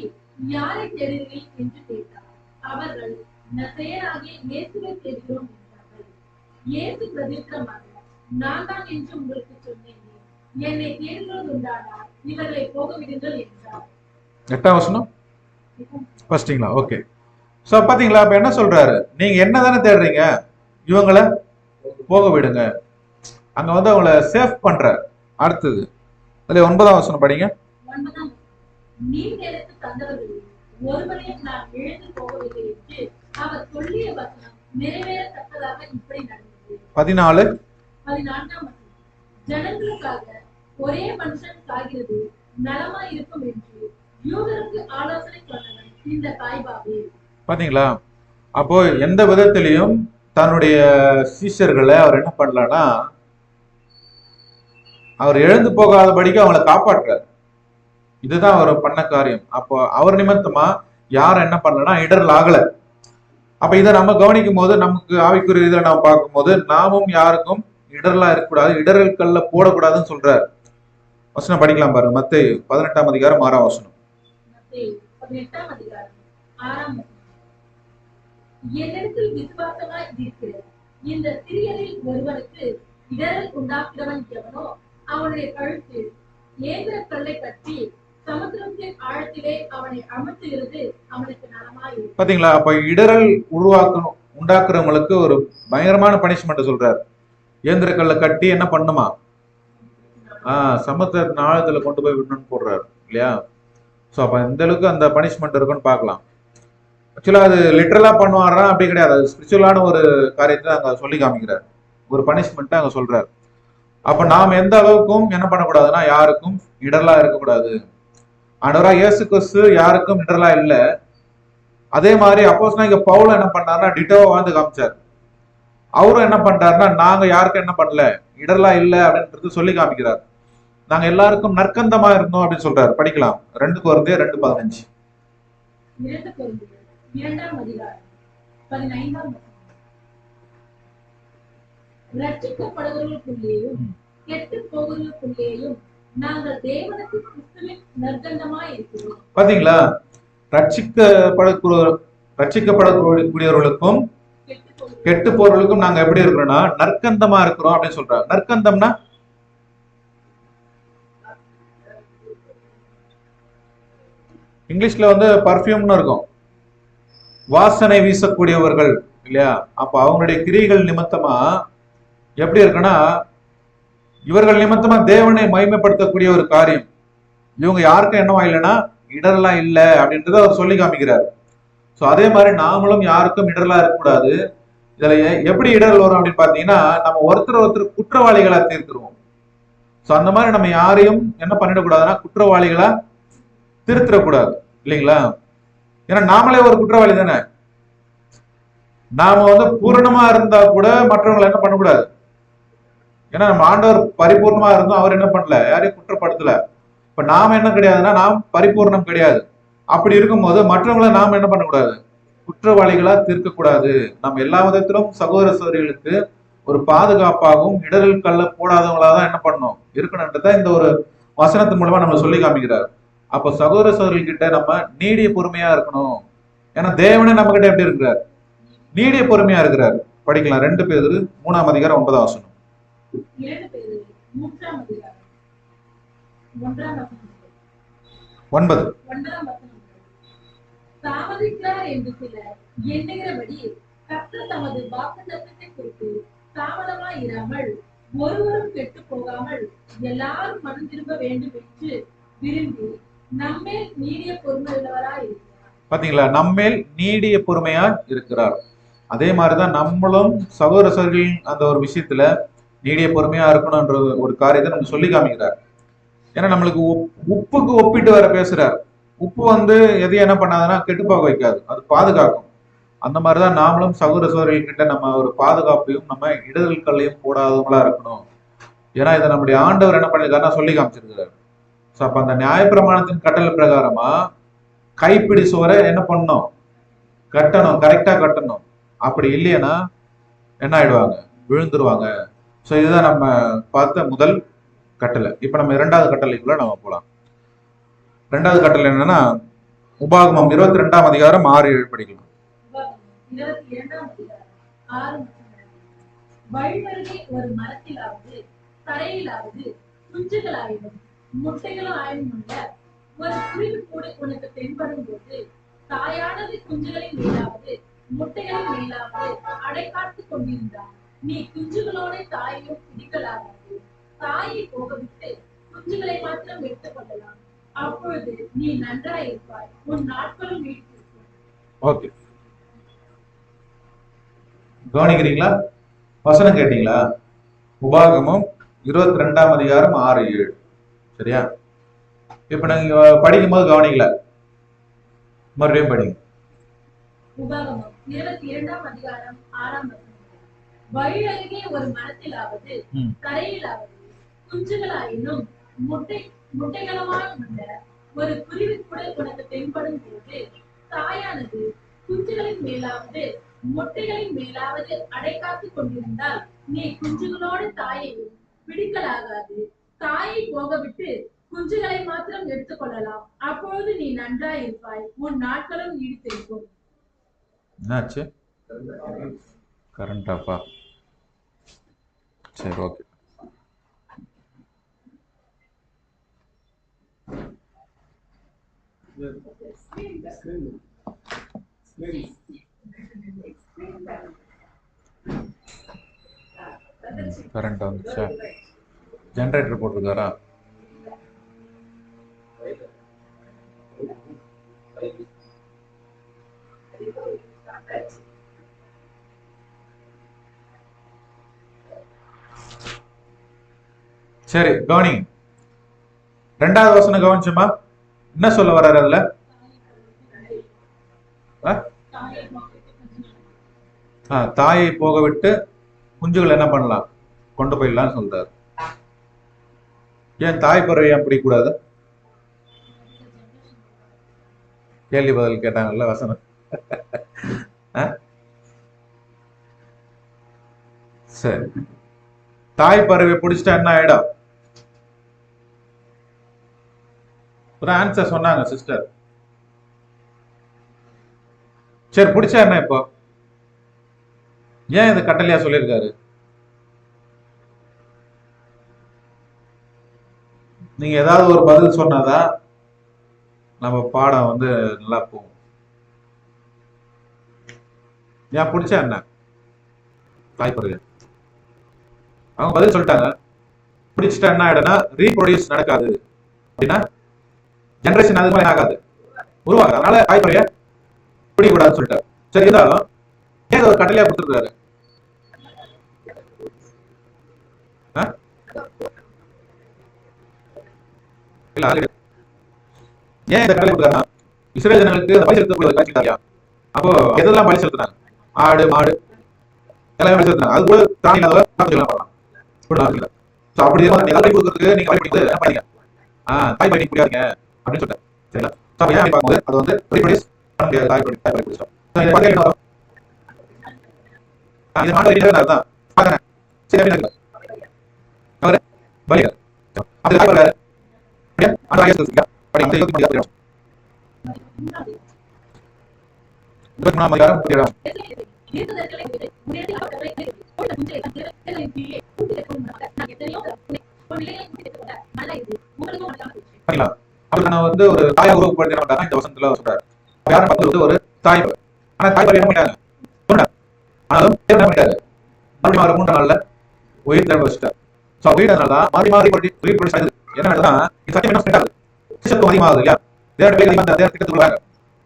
C: யாரை தேடுகிறீர்கள் என்று கேட்டார். அவர்கள் நசரேயனாகிய இயேசுவை தேடுகிறோம் என்றார்கள். இயேசு பிரதியுத்தரமாக நான் தான் என்று உங்களுக்கு சொன்னேன், என்னை தேடுகிறது உண்டானால் இவர்களை போக விடுங்கள் என்றார்.
B: 8ஆம் வசனம் ஃபர்ஸ்டிங்களா? ஓகே. ஸோ பாத்தீங்களா, அப்ப என்ன சொல்றாரு, நீங்க என்ன தானே தேடுறீங்க, இவங்களை போக விடுங்க. அங்க வந்து அவங்கள சேஃப் பண்றார். அடுத்தது அதுல 9ஆம் வசனம் படிங்க.
C: 9ஆம் நீர் எனக்கு தந்தவர்களில் ஒருவரையும் நான் இழந்து போகவில்லை என்று அவர் சொல்லிய வசனம் நிறைவேறத்தக்கதாக இப்படி நடந்தது.
B: 14.
C: 14ஆம் ஜனங்களுக்காக ஒரே மனுஷன் சாகிறது நலமா இருக்கும் என்று யூதருக்கு ஆலோசனை சொன்னவன் இந்த காய்பாவே.
B: பாத்தீங்களா, அப்போ எந்த விதத்திலையும் தன்னுடைய சீஷர்களை அவர் என்ன பண்ணலன்னா, அவர் எழுந்து போகாதபடிக்கு அவங்களை காப்பாற்றுறாரு. இதுதான் அவர் பண்ண காரியம். அப்போ அவர் நிமித்தமா யாரும் என்ன பண்ணலன்னா இடரல் ஆகல. அப்ப இதை நம்ம கவனிக்கும் போது, நமக்கு ஆவிக்குரிய இதில் நம்ம பார்க்கும் போது, நாமும் யாருக்கும் இடரலா இருக்கக்கூடாது, இடரல்கள்ல போடக்கூடாதுன்னு சொல்றாரு. வசனம் படிக்கலாம் பாருங்க. மத்தேயு 18ஆம் அதிகாரம் 6ஆம் வசனம்.
C: மத்தேயு 18ஆம் அதிகாரம் 6ஆம் வசனம். என்னிடத்தில் விசுவாசமாய் இருக்கிற இந்த சிறியரில் ஒருவனுக்கு இடரல் உண்டாக்குறவன் எவனோ அவனுடைய கழுத்து ஏந்திர கல்லை கட்டி சமுத்திரத்தின் ஆழத்திலே அவனை அமர்த்துகிறது அவனுக்கு நலமாயிருக்கும்.
B: பாத்தீங்களா, அப்ப இடரல் உண்டாக்குறவங்களுக்கு ஒரு பயங்கரமான பனிஷ்மெண்ட் சொல்றாரு. ஏந்திர கல்லை கட்டி என்ன பண்ணுமா, சமுத்திரத்தின் ஆழத்துல கொண்டு போய் விடணும்னு போடுறாரு இல்லையா? ஸோ அப்ப இந்த அளவுக்கு அந்த பனிஷ்மெண்ட் இருக்குன்னு பார்க்கலாம். ஆக்சுவலா அது லிட்டரலா பண்ணுவாரா அப்படி கிடையாது, அது ஸ்பிரிச்சுவலான ஒரு காரியத்தை அங்க சொல்லி காமிக்கிறார், ஒரு பனிஷ்மெண்ட் அங்க சொல்றாரு. அப்ப நாம் எந்த அளவுக்கும் என்ன பண்ணக்கூடாதுன்னா யாருக்கும் இடரலா இருக்கக்கூடாது. ஆண்டவரா இயேசு கிறிஸ்து யாருக்கும் இடரலா இல்ல. அதே மாதிரி அப்போஸ்தலனாகிய பவுல் என்ன பண்ணாருன்னா டிட்டோவா வந்து காமிச்சார். அவரும் என்ன பண்றாருன்னா நாங்க யாருக்கும் என்ன பண்ணல, இடரலா இல்ல அப்படின்றது சொல்லி காமிக்கிறார். நாங்க எல்லாருக்கும் நற்கந்தமா இருந்தோம் அப்படின்னு சொல்றாரு. படிக்கலாம் 2 கொரிந்தியர் 2:15.
C: 2 கொரிந்தியர் 2ஆம் அதிகாரம் 15ஆம் வசனம். ரட்சிக்கப்படுவர்களுக்குள்ளேயும் கெட்டு போகிறவர்களுக்குள்ளேயும் நாங்கள் தேவனுக்கு கிறிஸ்துவின் நற்கந்தமாய் இருக்கிறோம். பாத்தீங்களா,
B: ரட்சிக்கப்படக்கூடியவர்களுக்கும் கெட்டு போறவர்களுக்கும் நாங்க எப்படி இருக்கிறோம்னா நற்கந்தமா இருக்கிறோம் அப்படின்னு சொல்றாங்க. நற்கந்தம்னா இங்கிலீஷ்ல வந்து பர்ஃபியூம்னு இருக்கும், வாசனை வீசக்கூடியவர்கள் இல்லையா? அப்ப அவங்களுடைய கிரியைகள் நிமித்தமா எப்படி இருக்குன்னா இவர்கள் நிமித்தமா தேவனை மகிமைப்படுத்தக்கூடிய ஒரு காரியம். இவங்க யாருக்கும் என்னவா இல்லைன்னா இடரெல்லாம் இல்லை அப்படின்றத அவர் சொல்லி காமிக்கிறார். ஸோ அதே மாதிரி நாமளும் யாருக்கும் இடரலா இருக்கக்கூடாது. இதுல எப்படி இடரல் வரும் அப்படின்னு பாத்தீங்கன்னா நம்ம ஒருத்தர் குற்றவாளிகளா தீர்த்துருவோம். ஸோ அந்த மாதிரி நம்ம யாரையும் என்ன பண்ணிடக்கூடாதுன்னா குற்றவாளிகளா திருத்திடக்கூடாது இல்லைங்களா? ஏன்னா நாமளே ஒரு குற்றவாளி தானே. நாம வந்து பூரணமா இருந்தா கூட மற்றவங்களை என்ன பண்ணக்கூடாது. ஏன்னா நம்ம ஆண்டவர் பரிபூர்ணமா இருந்தோம், அவர் என்ன பண்ணல, யாரையும் குற்றப்படுத்தல. இப்ப நாம என்ன கிடையாதுன்னா நாம் பரிபூர்ணம் கிடையாது. அப்படி இருக்கும்போது மற்றவங்களை நாம் என்ன பண்ணக்கூடாது, குற்றவாளிகளா தீர்க்கக்கூடாது. நம்ம எல்லா விதத்திலும் சகோதர சகோதரிகளுக்கு ஒரு பாதுகாப்பாகவும் இடரல் கல்ல போடாதவங்களா தான் என்ன பண்ணணும் இருக்கணும்ன்றத இந்த ஒரு வசனத்தின் மூலமா நம்ம சொல்லி காமிக்கிறார். அப்ப சகோதர சகோதரிகள் கிட்ட நம்ம நீடிய பொறுமையா இருக்கணும். ஏன்னா தேவனே நம்ம கிட்ட எப்படி இருக்கிறார், நீடிய பொறுமையா இருக்கிறார். படிக்கலாம் 2 பேதுரு 3ஆம் அதிகாரம் 9ஆம் வசனம்.
C: 2 பேதுரு 3ஆம் அதிகாரம் 1ஆம் வசனம்.
B: 9
C: வசனம். தாமதிக்கிறார் என்று சிலர் எண்ணுகிறபடி கர்த்தர் தமது வாக்குத்தத்தத்தை குறித்து தாமதமாய் இராமல் ஒருவரும் கெட்டு போகாமல் எல்லாரும் மனம் திரும்ப வேண்டும் என்று விரும்பி நம்மேல் நீடிய பொறுமை உள்ளவராய் இருக்கிறார்.
B: பாத்தீங்களா, நம்மேல் நீடிய பொறுமையா இருக்கிறார். அதே மாதிரிதான் நம்மளும் சகோதர சகோதரிகள் அந்த ஒரு விஷயத்துல நீடிய பொறுமையா இருக்கணும்ன்ற ஒரு காரியத்தை நம்ம சொல்லி காமிக்கிறார். ஏன்னா நம்மளுக்கு உப்புக்கு ஒப்பிட்டு வேற பேசுறார். உப்பு வந்து எதையும் என்ன பண்ணாதுன்னா கெட்டுப்போக வைக்காது, அது பாதுகாக்கும். அந்த மாதிரிதான் நாமளும் சகோதர சகோதரிகள் கிட்ட நம்ம ஒரு பாதுகாப்பையும் நம்ம இடர்களையும் போடாதவங்களா இருக்கணும். ஏன்னா இதை நம்முடைய ஆண்டவர் என்ன பண்ணிருக்காருன்னா சொல்லி காமிச்சிருக்கிறார். ஸோ அப்ப அந்த நியாயப்பிரமாணத்தின் கட்டளை பிரகாரமா கைப்பிடி சுவரை என்ன பண்ணணும், கட்டணும், கரெக்டா கட்டணும். அப்படி இல்லைன்னா என்ன ஆயிடுவாங்க, விழுந்துருவாங்க. ஸோ இதுதான் நம்ம பார்த்த முதல் கட்டளை. இப்ப நம்ம இரண்டாவது கட்டளைக்குள்ள நம்ம போலாம். இரண்டாவது கட்டளை என்னன்னா உபாகமம் 22ஆம் அதிகாரம் 6-7 படிக்கலாம்.
C: உபாகமம் 22ஆம் அதிகாரம் 6 வழிவருகே ஒரு மரத்திலாவது தரையிலாவது குஞ்சுகளாயினும் முட்டைகளும் ஆயினும் உள்ள ஒரு குருவி கூட உனக்கு தென்படும் போது தாயானது குஞ்சுகளின் மேலாவது முட்டைகளின் மேலாவது அடைக்காத்து கொண்டிருந்தார். நீ குஞ்சுகளோட தாயையும் பிடிக்கலாகாது. தாயை போகவிட்டு குஞ்சுகளை மாத்திரம் எடுத்துக் கொள்ளலாம். அப்பொழுது நீ நன்றாயிருப்பாய், உன் நாட்களும் நீடித்திருக்கும்.
B: ஓகே, கவனிக்கிறீங்களா? வசனம் கேட்டீங்களா? உபாகமம் 22ஆம் அதிகாரம் 6-7. சரியா? இப்ப நீங்க படிக்கும் போது கவனிக்கல, மறுபடியும் படிங்க.
C: உபாகமம் 22ஆம் அதிகாரம் 6 வழி அருகே ஒரு மரத்திலாவது கரையிலாவது குஞ்சுகளாயினும் முட்டைகளமாய் உள்ள ஒரு குருவி கூட உனக்கு தென்படும் போது தாயானது குஞ்சுகளின் மேலாவது முட்டைகளின் மேலாவது அடைக்காத்து கொண்டிருந்தால் நீ குஞ்சுகளோடு தாயையும் பிடிக்கலாகாது. தாயை போகவிட்டு குஞ்சுகளை மாத்திரம் எடுத்துக் கொள்ளலாம். அப்பொழுது நீ நன்றாயிருப்பாய், உன் நாட்களும் நீடித்திருக்கும்.
B: என்னாச்சு? கரண்ட் ஆஃபா? சரி, ஓகே. கரண்ட் வந்துச்சா? ஜெனரேட்டர் போட்டிருக்காரா? சரி, கவனி. ரெண்டாவது வசனம் கவனிச்சுமா, என்ன சொல்ல வர்றாரு அதுல? தாயை போக விட்டு குஞ்சுகள் என்ன பண்ணலாம், கொண்டு போயிடலாம் சொல்றாரு. ஏன் தாய் பறவை ஏன் பிடிக்கூடாது? கேள்வி பதில் கேட்டாங்கல்ல வசனம். சரி, தாய் பறவை பிடிச்சிட்டா என்ன ஆயிடும்? ஒரு ஆன்சர் சொன்னாங்க சிஸ்டர். சரி, பிடிச்சா என்ன? இப்போ ஏன் இது கட்டளையா சொல்லியிருக்காரு? நீங்க ஏதாவது ஒரு பதில் சொன்னாதான் நம்ம பாடம் வந்து நல்லா போகும். ஏன் பிடிச்சா என்ன? தாய் பறவை அவங்க பதில் சொல்லிட்டாங்க. பிடிச்சிட்டா என்ன ஆயிடும்னா ரீப்ரொடியூஸ் நடக்காது, அப்படின்னா ஜெனரேஷன் அது மாதிரி ஆகாது, உருவாகாது. அதனால தாய் பறவைய பிடிக்கூடாதுன்னு சொல்லிட்டாரு. சரி, இருந்தாலும் ஏன் ஒரு கட்டளையா கொடுத்துருக்காரு? ஏன் இந்த கடலை கொடுத்தாங்க? இஸ்ரேல் ஜனங்களுக்கு பலி செலுத்தக்கூடிய காட்சி. அப்போ எதெல்லாம் பலி செலுத்தினாங்க? ஆடு, மாடு எல்லாமே பலி செலுத்தினாங்க. அது கூட தானி இல்லாத அப்படி பலி கொடுக்கறதுக்கு நீங்க பலி கொடுத்து என்ன பண்ணீங்க? தாய் பலி முடியாதுங்க அப்படின்னு சொல்லிட்டாங்க. சரிங்களா? ஏன் பார்க்கும்போது அது வந்து ரீப்ரொடியூஸ் பண்ண முடியாது. தாய் பலி கொடுத்தோம். இது மாடு தான் சரி, அவரு பலி அது தாய் பலி வந்து ஒரு தாயை உருவப்படுத்தினா இந்த வசனத்துல சொல்றாரு. யாரும் ஒரு தாய், ஆனா தாய் பலி என்ன பண்ணிட்டாங்க? ஆனாலும் என்ன பண்ணிட்டாரு? மறுபடியும் அவர் 3 நாள்ல உயிர் திறமை வச்சுட்டார். உயிரினால்தான் மாறி மாறி என்ன சத்தியம் என்ன அதிகமாகுது இல்லையா? தேவனுடைய அதிகமாக தேவ திட்டத்துக்குள்ளாங்க.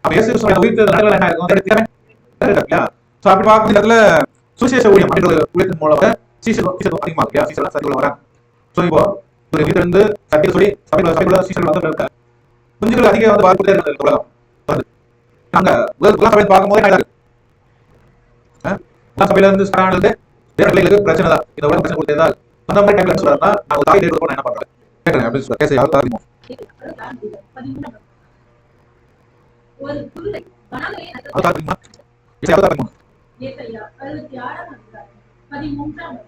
B: அப்ப இயேசு கிறிஸ்துவோட உயிர்த்தெழுதல் என்ன இருக்கும்? சோ அப்படி பார்க்கும் இடத்துல சுவிசேஷ ஊழியம் அப்படின்ற ஒரு ஊழியத்தின் மூலமாக சீசர்கள் அதிகமா இருக்கு. சீசர்கள் சத்தியக்குள்ள வராங்க. சோ இப்போ ஒரு வீட்டிலிருந்து சத்திய சொல்லி சபைக்குள்ள சீசர்கள் வந்து குஞ்சுகள் அதிகம் வந்து பார்த்துட்டே இருக்கிறது உலகம் வந்து நாங்க சபையை பார்க்கும்போது என்ன இருக்கு? சபையில இருந்து ஸ்டாண்ட் பிள்ளைகளுக்கு பிரச்சனை தான், இந்த உலகம் பிரச்சனை கொடுத்ததா அந்த மாதிரி டைம்ல சொல்றாருன்னா நான் ஒரு தாய் தேர்வு போன என்ன பண்றேன் கேட்கறேன் அப்படின்னு சொல்லி கேசை யாரும் தாரிமோ
C: ஒரு குதிரை வனாந்தரே
B: அது தாரிமோ கேசை யாரும் தாரிமோ
C: ஏசாயா 66ஆம் அதிகாரம் 13ஆம் வசனம்.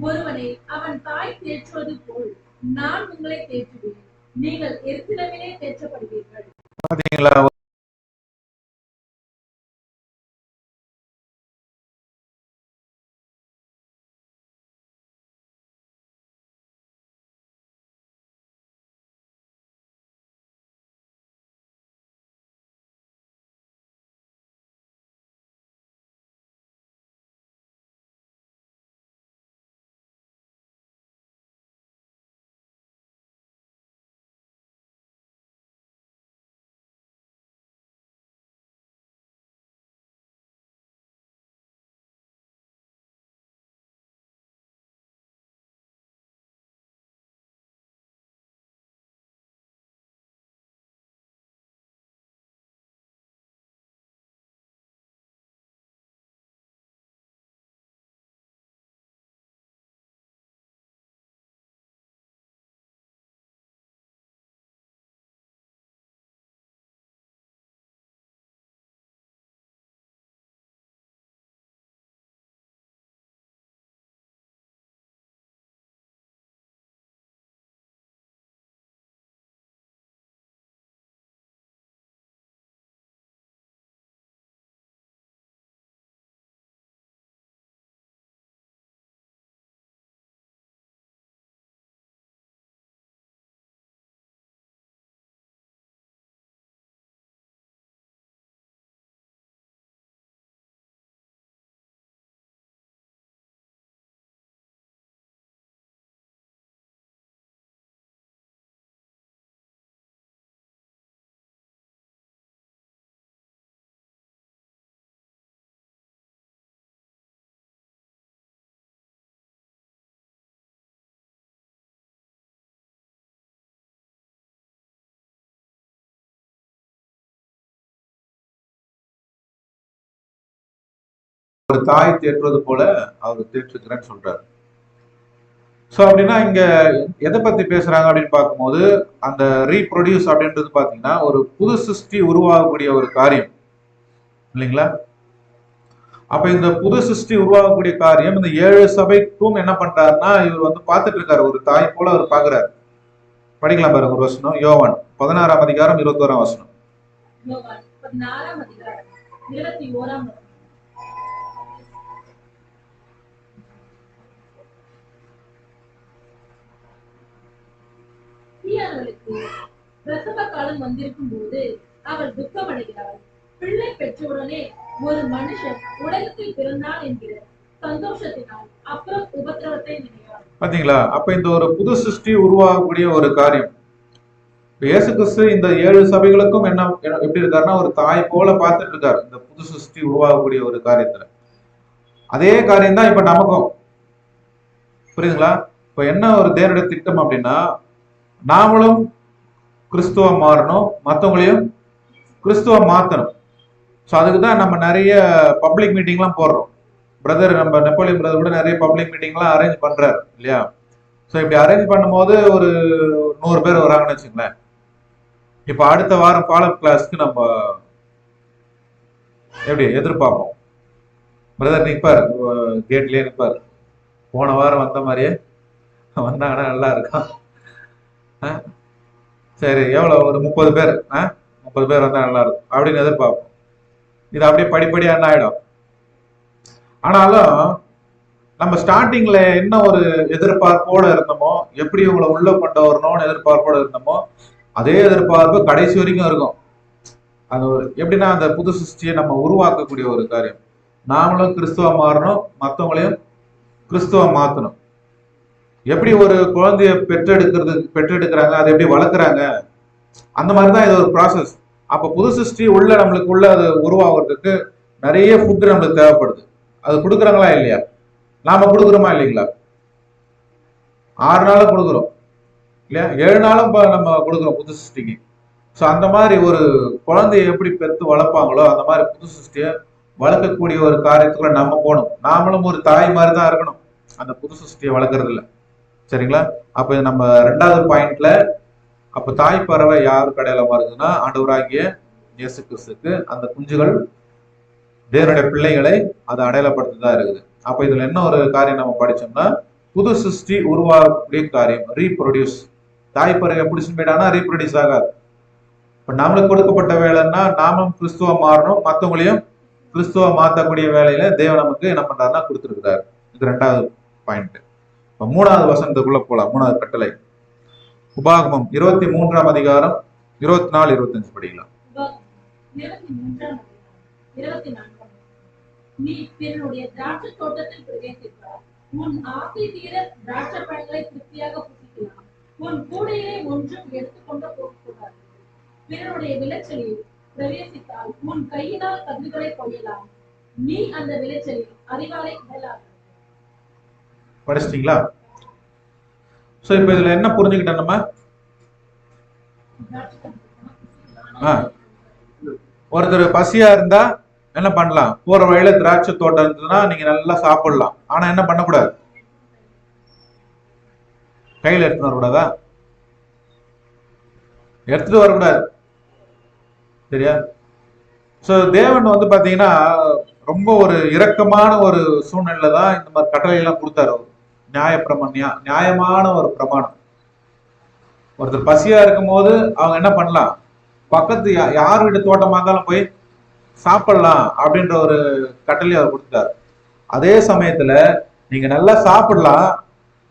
C: ஒருவனை அவன் தாய் தேற்றுவது போல் நான் உங்களை தேற்றுவேன், நீங்கள் எருசலேமிலே தேற்றப்படுவீர்கள்.
B: பாத்தீங்களா? ஒரு தாய் தேற்றுவது போல அவர் தேற்றுக்கிறேன்னு சொல்றாரு. ஸோ அப்படின்னா இங்க எதை பத்தி பேசுறாங்க அப்படின்னு பார்க்கும்போது அந்த ரீப்ரொடியூஸ் அப்படின்றது பாத்தீங்கன்னா ஒரு புது சிருஷ்டி உருவாகக்கூடிய ஒரு காரியம் இல்லைங்களா? அப்ப இந்த புது சிருஷ்டி உருவாகக்கூடிய காரியம் இந்த 7 சபைக்கும் என்ன பண்றாருன்னா இவர் வந்து பார்த்துட்டு இருக்காரு, ஒரு தாய் போல அவர் பாக்குறாரு. படிக்கலாம் பாருங்க ஒரு வசனம், யோவான் 16ஆம் அதிகாரம் 21ஆம் வசனம்.
C: யோவான் 16ஆம் அதிகாரம் 21ஆம் வசனம். அவளுக்கு பிரசவ காலம் வந்திருக்கும் போது அவள் துக்கம் அடைகிறாள். பிள்ளை பெற்றவுடனே ஒரு மனுஷன் உலகத்தில் பிறந்தான் என்கிற சந்தோஷத்தினால் அப்புறம் உபத்திரவத்தை நினைவாள்.
B: பாத்தீங்களா? அப்ப இந்த ஒரு புது சிருஷ்டி உருவாகக்கூடிய ஒரு காரியம் இயேசு கிறிஸ்து இந்த 7 சபைகளுக்கும் என்ன எப்படி இருக்காருன்னா ஒரு தாய் போல பார்த்துட்டு இருக்காரு இந்த புது சிருஷ்டி உருவாகக்கூடிய ஒரு காரியத்துல. அதே காரியம் தான் இப்ப நமக்கும். புரியுதுங்களா? இப்ப என்ன ஒரு தேவனுடைய திட்டம் அப்படின்னா நாமளும் கிறிஸ்துவ மாறணும், மற்றவங்களையும் கிறிஸ்துவ மாத்தணும். ஸோ அதுக்கு தான் நம்ம நிறைய பப்ளிக் மீட்டிங்லாம் போடுறோம். பிரதர் நம்ம நெப்போலியன் பிரதர் கூட நிறைய பப்ளிக் மீட்டிங்லாம் அரேஞ்ச் பண்றாரு இல்லையா? ஸோ இப்படி அரேஞ்ச் பண்ணும்போது ஒரு 100 பேர் வராங்கன்னு வச்சுங்களேன். இப்போ அடுத்த வாரம் ஃபாலோஅப் கிளாஸ்க்கு நம்ம எப்படி எதிர்பார்ப்போம்? பிரதர் நிற்பார், கேட்லயே நிற்பார். போன வாரம் வந்த மாதிரியே வந்தாங்கன்னா நல்லா இருக்கும். சரி எவ்வளோ ஒரு 30 பேர் 30 பேர் வந்தா நல்லா இருக்கும் அப்படின்னு எதிர்பார்ப்போம். இது அப்படியே படிப்படியா என்ன ஆயிடும். ஆனாலும் நம்ம ஸ்டார்டிங்ல என்ன ஒரு எதிர்பார்ப்போட இருந்தோமோ, எப்படி உங்களை உள்ள கொண்டு வரணும்னு எதிர்பார்ப்போட இருந்தோமோ அதே எதிர்பார்ப்பு கடைசி வரைக்கும் இருக்கும். அது ஒரு எப்படின்னா அந்த புது சிருஷ்டியை நம்ம உருவாக்கக்கூடிய ஒரு காரியம். நாமளும் கிறிஸ்துவ மாறணும், மற்றவங்களையும் கிறிஸ்துவ மாற்றணும். எப்படி ஒரு குழந்தைய பெற்றெடுக்கிறாங்க, அதை எப்படி வளர்க்குறாங்க, அந்த மாதிரிதான் இது ஒரு ப்ராசஸ். அப்ப புது சிருஷ்டி உள்ள நம்மளுக்கு உள்ள அது உருவாகிறதுக்கு நிறைய ஃபுட் நம்மளுக்கு தேவைப்படுது. அது கொடுக்குறாங்களா இல்லையா? நாம கொடுக்குறோமா இல்லைங்களா? 6 நாளும் கொடுக்குறோம் இல்லையா? 7 நாளும் நம்ம கொடுக்குறோம் புது சிருஷ்டிக்கு. ஸோ அந்த மாதிரி ஒரு குழந்தைய எப்படி பெற்று வளர்ப்பாங்களோ அந்த மாதிரி புது சிருஷ்டியை வளர்க்கக்கூடிய ஒரு காரியத்துக்குள்ள நம்ம போகணும். நாமளும் ஒரு தாய் மாதிரி தான் இருக்கணும் அந்த புது சிருஷ்டியை வளர்க்கறதுல. சரிங்களா? அப்ப இது நம்ம 2வது பாயிண்ட்ல, அப்ப தாய் பறவை யாருக்கு அடையாளமா இருக்குதுன்னா ஆண்டவராகிய இயேசு கிறிஸ்துக்கு அந்த குஞ்சுகள் தேவனுடைய பிள்ளைகளை அதை அடையாளப்படுத்திதான் இருக்குது. அப்ப இதுல என்ன ஒரு காரியம் நம்ம படிச்சோம்னா, புது சிருஷ்டி உருவாகக்கூடிய காரியம் ரீப்ரொடியூஸ். தாய் பறவை எப்படி போயிட்டானா ரீப்ரொடியூஸ் ஆகாது. இப்ப நம்மளுக்கு கொடுக்கப்பட்ட வேலைன்னா நாமும் கிறிஸ்துவ மாறணும், மற்றவங்களையும் கிறிஸ்துவ மாற்றக்கூடிய வேலையில தேவன் நமக்கு என்ன பண்றாருன்னா கொடுத்துருக்கிறார். இது 2வது பாயிண்ட். இப்ப 3வது வசனத்துக்குள்ள போலாம். 3வது கட்டளை உபாகமம் 23ஆம் அதிகாரம் 24, 25 படிக்கலாம்.
C: 23ஆம் 24. நீ பிறனுடைய திராட்சை தோட்டத்தில் பிரவேசித்தால் உன் ஆசை தீர திராட்சை பழங்களை திருப்தியாக புசிக்கலாம். உன் கூடையிலே ஒன்றும் எடுத்துக்கொண்டு போகக்கூடாது. பிறனுடைய விளைச்சலில் பிரவேசித்தால் உன் கையினால் கதிர்களை கொய்யலாம். நீ அந்த விளைச்சலில் அறிவாலை விடலாம்.
B: படிச்சிட்டீங்களா? சோ இப்ப இதுல என்ன புரிஞ்சுக்கிட்டோம் நம்ம? ஒருத்தர் பசியா இருந்தா என்ன பண்ணலாம்? போற வழியில திராட்சை தோட்டம் இருந்ததுன்னா நீங்க நல்லா சாப்பிடலாம். ஆனா என்ன பண்ணக்கூடாது? கையில எடுத்துட்டு வரக்கூடாதா? எடுத்துட்டு வரக்கூடாது. சரியா? சோ தேவன் வந்து பாத்தீங்கன்னா ரொம்ப ஒரு இரக்கமான ஒரு சூழ்நிலை தான் இந்த மாதிரி கட்டளை எல்லாம் கொடுத்தாரு. நியாயமான ஒரு பிரமாணம். ஒருத்தர் பசியா இருக்கும் போது அவங்க என்ன பண்ணலாம்? பக்கத்து யார் வீட்டு தோட்டமா இருந்தாலும் போய் சாப்பிடலாம் அப்படின்ற ஒரு கட்டளை அவர் கொடுத்தாரு. அதே சமயத்துல நீங்க நல்லா சாப்பிடலாம்,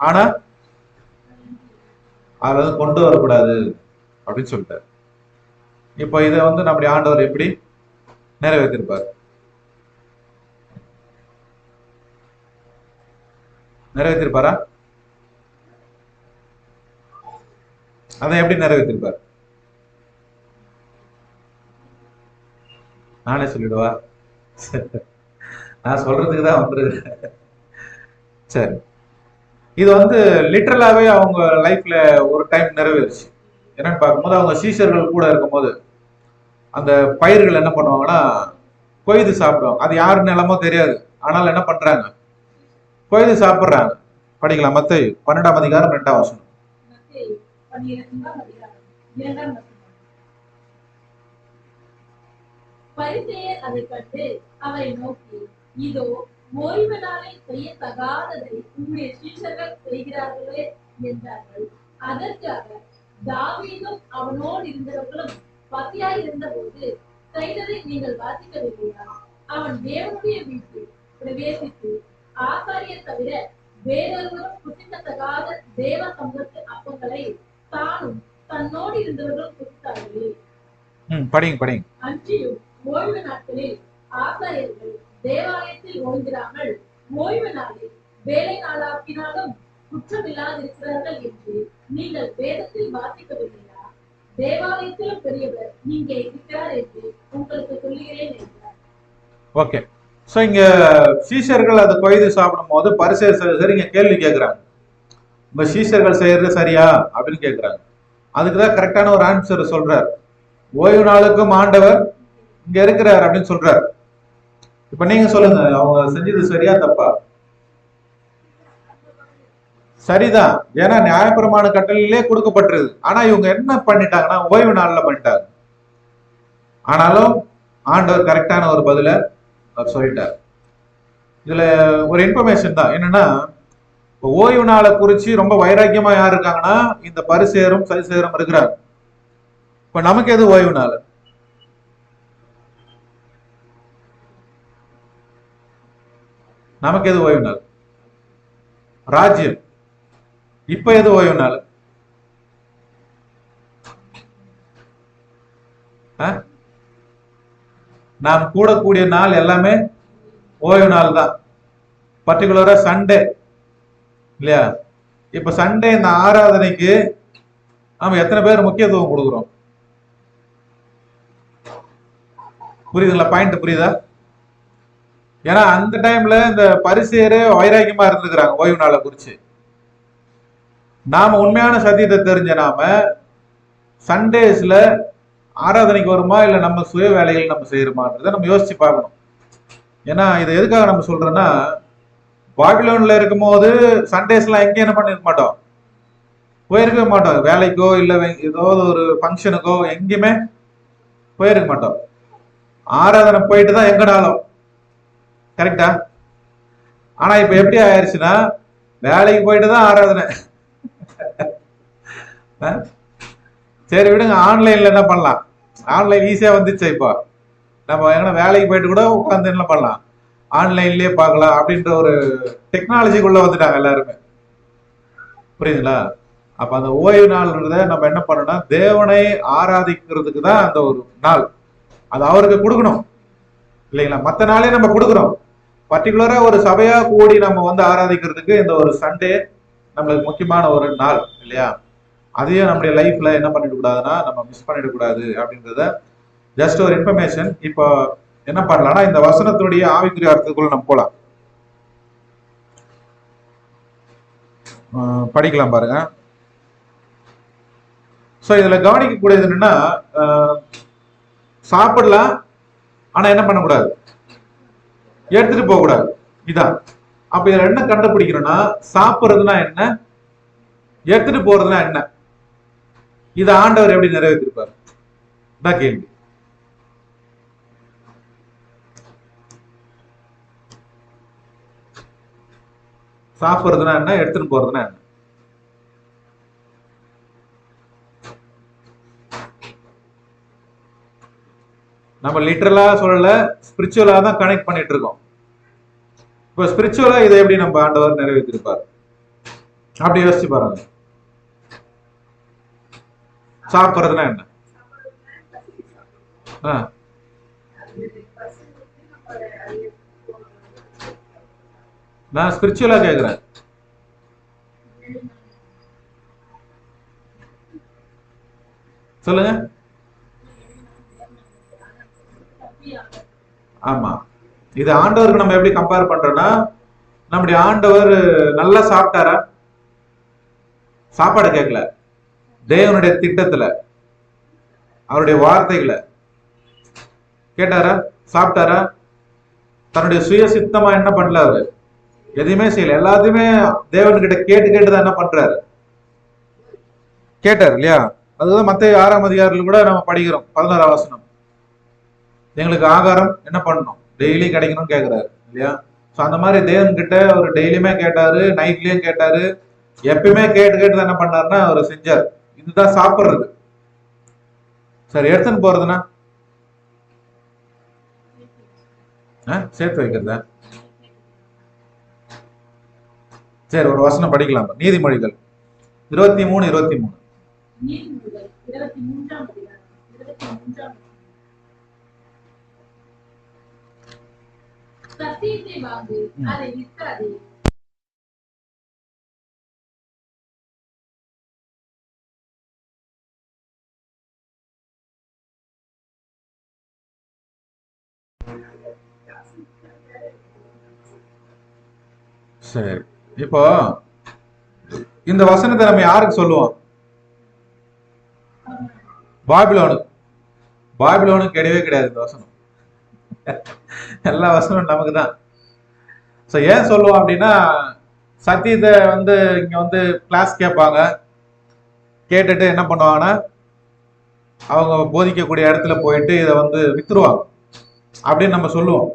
B: ஆனா அதை வந்து கொண்டு வரக்கூடாது அப்படின்னு சொல்லிட்டாரு. இப்ப இதை வந்து நம்முடைய ஆண்டவர் எப்படி நிறைவேற்றிருப்பார்? நிறைவேற்றிருப்பாரா? அதை எப்படி நிறைவேற்றிருப்பார்? நானே சொல்லிடுவா? நான் சொல்றதுக்கு தான் வந்துருக்கேன். சரி, இது வந்து லிட்டரலாவே அவங்க லைஃப்ல ஒரு டைம் நிறைவேறுச்சு. என்னன்னு பார்க்கும்போது அவங்க சீஷர்கள் கூட இருக்கும்போது அந்த பயிர்கள் என்ன பண்ணுவாங்கன்னா கொய்து சாப்பிடுவாங்க. அது யாரு நிலமோ தெரியாது, ஆனால் என்ன பண்றாங்க? கொய்து சாப்பிடுறாங்க. படிக்கலாம். மத்தேயு 12ஆம் அதிகாரம் 2ஆம் வசனம்.
C: பரிசேயர் அதை கண்டு அவரை நோக்கி, இதோ ஓய்வு நாளில் செய்யத்தகாததை உம்முடைய சீஷர்கள் செய்கிறார்களே என்றார்கள். அதற்காக தாவீதும் அவனோடு இருந்தவர்களும் பசியாய் இருந்த போது செய்ததை நீங்கள் வாசிக்கவில்லையா? அவன் தேவனுடைய வீட்டில் பிரவேசித்து ஆசாரியர் தவிர வேறொருவரும் புசிக்கத்தகாத தேவ சம்பத்து அப்பங்களை தானும் தன்னோடு இருந்தவர்களும் புசித்தார்களே.
B: படிங்க.
C: அன்றியும் ஓய்வு நாட்களில் ஆசாரியர்கள் தேவாலயத்தில் ஓய்ந்திராமல் ஓய்வு நாளில் வேலை நாளாக்கினாலும் குற்றமில்லாதிருக்கிறார்கள் என்று நீங்கள் வேதத்தில் வாசிக்கவில்லையா? தேவாலயத்திலும் பெரியவர் இங்கே இருக்கிறார் என்று உங்களுக்கு சொல்லுகிறேன் என்றார்.
B: ஓகே. சோ இங்க சீஷர்கள் அதை கொய்து சாப்பிடும் போது பரிசேயர் இங்க கேள்வி கேட்கிறாங்க, உங்க சீஷர்கள் செய்யறது சரியா அப்படின்னு கேட்கிறாங்க. அதுக்குதான் கரெக்டான ஒரு ஆன்சர் சொல்றாரு. ஓய்வு நாளுக்கும் ஆண்டவர் இங்க இருக்கிறார் அப்படின்னு சொல்றாரு. இப்ப நீங்க சொல்லுங்க, அவங்க செஞ்சது சரியா தப்பா? சரிதான். ஏன்னா நியாயப்பிரமாண கட்டளையிலே கொடுக்கப்பட்டிருது. ஆனா இவங்க என்ன பண்ணிட்டாங்கன்னா ஓய்வு நாள்ல பண்ணிட்டாங்க. ஆனாலும் ஆண்டவர் கரெக்டான ஒரு பதில சொல்லிட்டார். இதுல ஒரு இன்ஃபர்மேஷன் தான் என்னன்னா, ஓய்வு நாளை குறிச்சு ரொம்ப வைராக்கியமா யார் இருக்காங்கன்னா இந்த பரிசேயரும் சரிசேயரும் இருக்கிறாங்க. இப்ப நமக்கு எது ஓய்வு நாள்? நமக்கு எது ஓய்வு நாள்? ராஜ்யம். இப்ப எது ஓய்வு நாள்? நாம் கூடக்கூடிய நாள் எல்லாமே ஓய்வு நாள் தான். பர்டிகுலரா சண்டே இல்லையா? இப்ப சண்டே இந்த ஆராதனைக்கு நாம எத்தனை பேர் முக்கியத்துவம் கொடுக்குறோம்? புரியுதுங்களா? பாயிண்ட் புரியுதா? ஏன்னா அந்த டைம்ல இந்த பரிசேயரே வைராக்கியமா இருந்திருக்கிறாங்க ஓய்வு நாளை குறிச்சு. நாம உண்மையான சத்தியத்தை தெரிஞ்ச நாம சண்டேஸ்ல ஆராதனைக்கு வருமா இல்ல நம்ம சுய வேலைகள் நம்ம செய்யறோமான்றதை நம்ம யோசிச்சு பார்க்கணும். ஏன்னா இதை எதுக்காக நம்ம சொல்றோம்னா, பாபிலோன்ல இருக்கும் போது சண்டேஸ்லாம் எங்கேயும் என்ன பண்ணிருக்க மாட்டோம், போயிருக்கவே மாட்டோம். வேலைக்கோ இல்ல ஏதோ ஒரு ஃபங்க்ஷனுக்கோ எங்கேயுமே போயிருக்க மாட்டோம். ஆராதனை போயிட்டு தான் எங்கனாலும். கரெக்டா? ஆனா இப்ப எப்படி ஆயிடுச்சுன்னா, வேலைக்கு போயிட்டு தான் ஆராதனை. சரி விடுங்க, ஆன்லைன்ல என்ன பண்ணலாம், ஆன்லைன் ஈஸியா வந்துச்சு. இப்போ நம்ம எங்கன்னா வேலைக்கு போயிட்டு கூட உட்காந்து என்ன பண்ணலாம், ஆன்லைன்லயே பார்க்கலாம் அப்படின்ற ஒரு டெக்னாலஜிக்குள்ள வந்துட்டாங்க எல்லாருமே. புரியுதுங்களா? அப்ப அந்த ஓய்வு நாள்ன்றத நம்ம என்ன பண்ணணும்னா, தேவனை ஆராதிக்கிறதுக்கு தான் அந்த ஒரு நாள், அது அவருக்கு கொடுக்கணும் இல்லைங்களா? மற்ற நாளே நம்ம கொடுக்குறோம். பர்டிகுலரா ஒரு சபையா கூடி நம்ம வந்து ஆராதிக்கிறதுக்கு இந்த ஒரு சண்டே நம்மளுக்கு முக்கியமான ஒரு நாள் இல்லையா? அதையும் நம்முடைய லைஃப்ல என்ன பண்ணிடக்கூடாதுன்னா நம்ம மிஸ் பண்ணிடக்கூடாது அப்படின்றத ஜஸ்ட் ஒரு இன்ஃபர்மேஷன். இப்போ என்ன பண்ணலாம்னா, இந்த வசனத்துடைய ஆவிக்குரிய அர்த்தத்துக்குள்ள நம்ம போலாம். படிக்கலாம் பாருங்க. ஸோ இதுல கவனிக்கக்கூடியது என்னன்னா, சாப்பிடலாம் ஆனா என்ன பண்ணக்கூடாது, எடுத்துட்டு போக கூடாது. இதான். அப்ப இதுல என்ன கண்டுபிடிக்கிறோம்னா, சாப்பிடுறதுனா என்ன, எடுத்துட்டு போறதுனா என்ன, இதை ஆண்டவர் எப்படி நிறைவேற்றிருப்பாரு தான் கேள்வி. சாப்பிடுறதுனா என்ன, எடுத்துட்டு போறதுனா என்ன? நம்ம லிட்டரலா சொல்லல, ஸ்பிரிச்சுவலா தான் கனெக்ட் பண்ணிட்டு இருக்கோம். இப்போ ஸ்பிரிச்சுவலா இதை எப்படி நம்ம ஆண்டவர் நிறைவேற்றிருப்பார் அப்படி யோசிச்சு பாருங்க. சாப்பிடுறதுனா என்ன? நான் ஸ்பிரிச்சுவலா கேக்குறேன். சொல்லுங்க. ஆமா, இது ஆண்டவருக்கு நம்ம எப்படி கம்பேர் பண்றோம்னா, நம்முடைய ஆண்டவர் நல்லா சாப்பிட்டாரா? சாப்பாடு கேட்கல, தேவனுடைய திட்டத்துல அவருடைய வார்த்தைகளை கேட்டாரா? சாப்பிட்டாரா? தன்னுடைய சுய சித்தமா என்ன பண்ணல, அவரு எதையுமே செய்யல. எல்லாத்தையுமே தேவன்கிட்ட கேட்டு கேட்டுதான் என்ன பண்றாரு, கேட்டார் இல்லையா? அதுதான் மத்திய 6ஆம் அதிகாரத்துல கூட நம்ம படிக்கிறோம், 11ஆம் வசனம். எங்களுக்கு ஆகாரம் என்ன பண்ணணும், டெய்லி கிடைக்கணும்னு கேட்கிறாரு இல்லையா? ஸோ அந்த மாதிரி தேவன் கிட்ட அவர் டெய்லியுமே கேட்டாரு, நைட்லயும் கேட்டாரு, எப்பயுமே கேட்டு கேட்டு என்ன பண்ணாருன்னா அவர் செஞ்சார். இதுதான் சாப்பிடுறது. சரி, எடுத்துன்னு போறதுன்னா சேர்த்து வைக்கிறதா? சரி, ஒரு வசனம் படிக்கலாம். நீதிமொழிகள் 23:23.
C: சத்தியத்தை வாங்கு, அதை விற்காதே.
B: சரி, இப்போ இந்த வசனத்தை நம்ம யாருக்கு சொல்லுவோம்? பாபிலோனுக்கு. பாபிலோனுக்கு கிடையவே கிடையாது இந்த வசனம். எல்லா வசனமும் நமக்கு தான். ஸோ ஏன் சொல்லுவோம் அப்படின்னா, சத்தியத்தை வந்து இங்க வந்து கிளாஸ் கேட்பாங்க, கேட்டுட்டு என்ன பண்ணுவாங்கன்னா அவங்க போதிக்கக்கூடிய இடத்துல போயிட்டு இதை வந்து வித்துருவாங்க அப்படின்னு நம்ம சொல்லுவோம்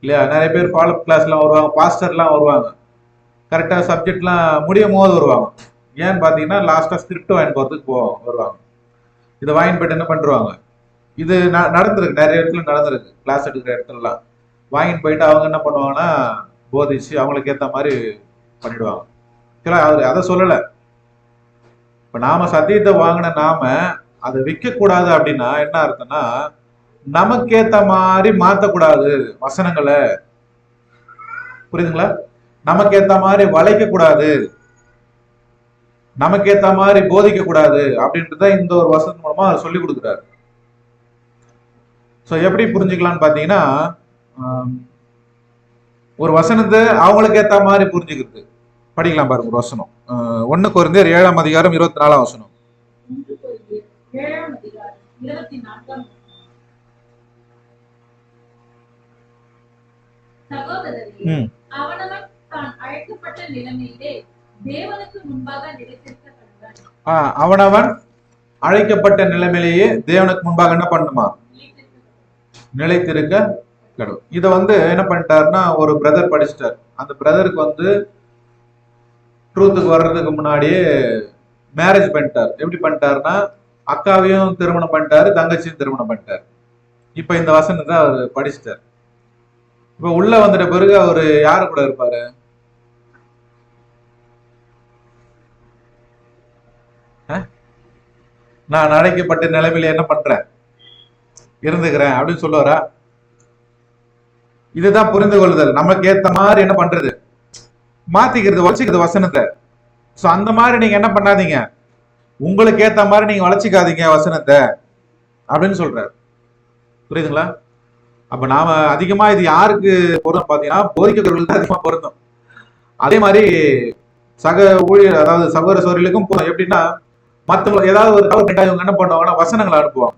B: இல்லையா? நிறைய பேர் ஃபாலோஅப் கிளாஸ்லாம் வருவாங்க, பாஸ்டர்லாம் வருவாங்க, கரெக்டாக சப்ஜெக்ட்லாம் முடியும் போது வருவாங்க. ஏன்னு பார்த்தீங்கன்னா லாஸ்ட்டாக ஸ்கிரிப்ட் வாங்கி போகிறதுக்கு வருவாங்க. இதை வாங்கி போயிட்டு என்ன பண்ணுவாங்க, இது நடந்திருக்கு, நிறைய இடத்துல நடந்திருக்கு. கிளாஸ் எடுக்கிற இடத்துலலாம் வாங்கிட்டு போயிட்டு அவங்க என்ன பண்ணுவாங்கன்னா போதிச்சு அவங்களுக்கு ஏற்ற மாதிரி பண்ணிடுவாங்க. அவர் அதை சொல்லலை. இப்போ நாம சத்தியத்தை வாங்கின நாம அதை விற்கக்கூடாது அப்படின்னா என்ன அர்த்தம்னா, நமக்கேத்த மாதிரி மாற்றக்கூடாது வசனங்களை. புரியுதுங்களா? நமக்கேத்த மாதிரி வளைக்க கூடாது, நமக்கேத்த மாதிரி போதிக்க கூடாது அப்படின்றத இந்த ஒரு வசனம் மூலமா அவர் சொல்லி கொடுக்குறாரு. ஸோ எப்படி புரிஞ்சுக்கலாம்னு பார்த்தீங்கன்னா, ஆம், ஒரு வசனத்தை அவங்களுக்கு ஏற்ற மாதிரி புரிஞ்சுக்கிறது. படிக்கலாம் பாருங்க ஒரு வசனம். 1 கொரிந்தியர் 7ஆம் அதிகாரம் 24ஆம் வசனம்.
C: 1 கொரிந்தியர் 7ஆம் அதிகாரம் 24ஆம் வசனம். சகோதரரே,
B: ம்.
C: அவனவன் தான் அழைக்கப்பட்ட நிலைமையிலே தேவனுக்கு முன்பாக நிலைத்திருக்க கடவன்.
B: அவனவன் அழைக்கப்பட்ட நிலைமையிலேயே தேவனுக்கு முன்பாக என்ன பண்ணுமா? நிலைத்திருக்க கடவுள். இதை என்ன பண்ணிட்டாருன்னா, ஒரு பிரதர் படிச்சிட்டார். அந்த பிரதருக்கு ட்ரூத்துக்கு வர்றதுக்கு முன்னாடியே மேரேஜ் பண்ணிட்டார். எப்படி பண்ணிட்டாருன்னா, அக்காவையும் திருமணம் பண்ணிட்டாரு, தங்கச்சியும் திருமணம் பண்ணிட்டாரு. இப்ப இந்த வசனத்தை அவர் படிச்சிட்டார். இப்ப உள்ள வந்துட்ட பிறகு அவரு யாரு கூட இருப்பாரு? நான் அழைக்கப்பட்ட நிலைமையில என்ன பண்றேன், இருந்துக்கிறேன் அப்படின்னு சொல்லுவாரா? இதுதான் புரிந்து கொள்ளுதல். நமக்கு ஏத்த மாதிரி என்ன பண்றது, மாத்திக்கிறது, வளர்ச்சிக்கிறது வசனத்தை. சோ அந்த மாதிரி நீங்க என்ன பண்ணாதீங்க, உங்களுக்கு ஏத்த மாதிரி நீங்க வளர்ச்சிக்காதீங்க வசனத்தை அப்படின்னு சொல்றாரு. புரியுதுங்களா? அப்ப நாம அதிகமா இது யாருக்கு பொருந்தும் பாத்தீங்கன்னா, போதிக்கிறவர்களுக்கு தான் அதிகமா பொருந்தும். அதே மாதிரி சக ஊழியர், அதாவது சகோதர சகோதரிகளுக்கும் பொருந்தும். எப்படின்னா, மத்தவங்க ஏதாவது ஒரு தவறு பண்ணிட்டா இவங்க என்ன பண்ணுவாங்கன்னா, வசனங்களை அனுப்புவாங்க,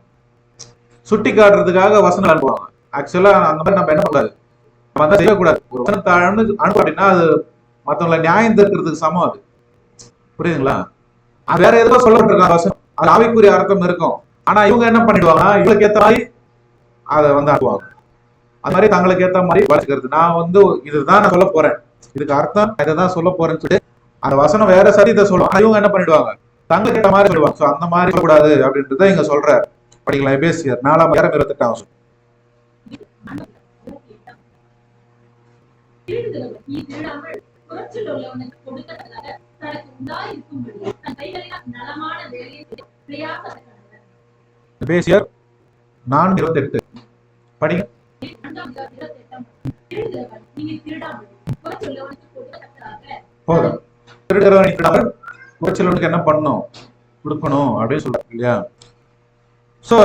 B: சுட்டி காட்டுறதுக்காக வசனம் அனுப்புவாங்க. ஆக்சுவலா அந்த மாதிரி நம்ம என்ன பண்ணக்கூடாது, நம்ம செய்யக்கூடாது. ஒரு வசனத்தை அனுப்ப அப்படின்னா அது மத்தவங்களை நியாயம் தீர்க்கிறதுக்கு சமம். அது புரியுதுங்களா? அது வேற ஏதோ சொல்லப்பட்டிருக்காங்க வசனம், அது ஆவிக்குரிய அர்த்தம் இருக்கும். ஆனா இவங்க என்ன பண்ணிடுவாங்கன்னா, இவங்களுக்கு ஏத்த மாதிரி அதை அனுப்புவாங்க. அது மாதிரி தங்களுக்கு ஏத்த மாதிரி வளர்க்கிறது. நான் இதுதான் நான் சொல்ல போறேன், இதுக்கு அர்த்தம் இதை தான் சொல்ல போறேன்னு சொல்லி அந்த வசனம் வேற சரியத்தை சொல்லுவாங்க. இவங்க என்ன பண்ணிடுவாங்க, தங்களுக்கு ஏற்ற மாதிரி சொல்லுவாங்க. சோ அந்த மாதிரி சொல்லக்கூடாது அப்படின்றத இங்க சொல்றாரு. படிக்கலாம். எபேசியர் 4ஆம் அதிகாரம் 28ஆம் வசனம். எபேசியர் 4:28 படிங்க. போதும். திருடுறவன் திருடாமல் குறைச்சலவனுக்கு என்ன பண்ணணும், கொடுக்கணும் அப்படின்னு சொல்றாரு இல்லையா? சோ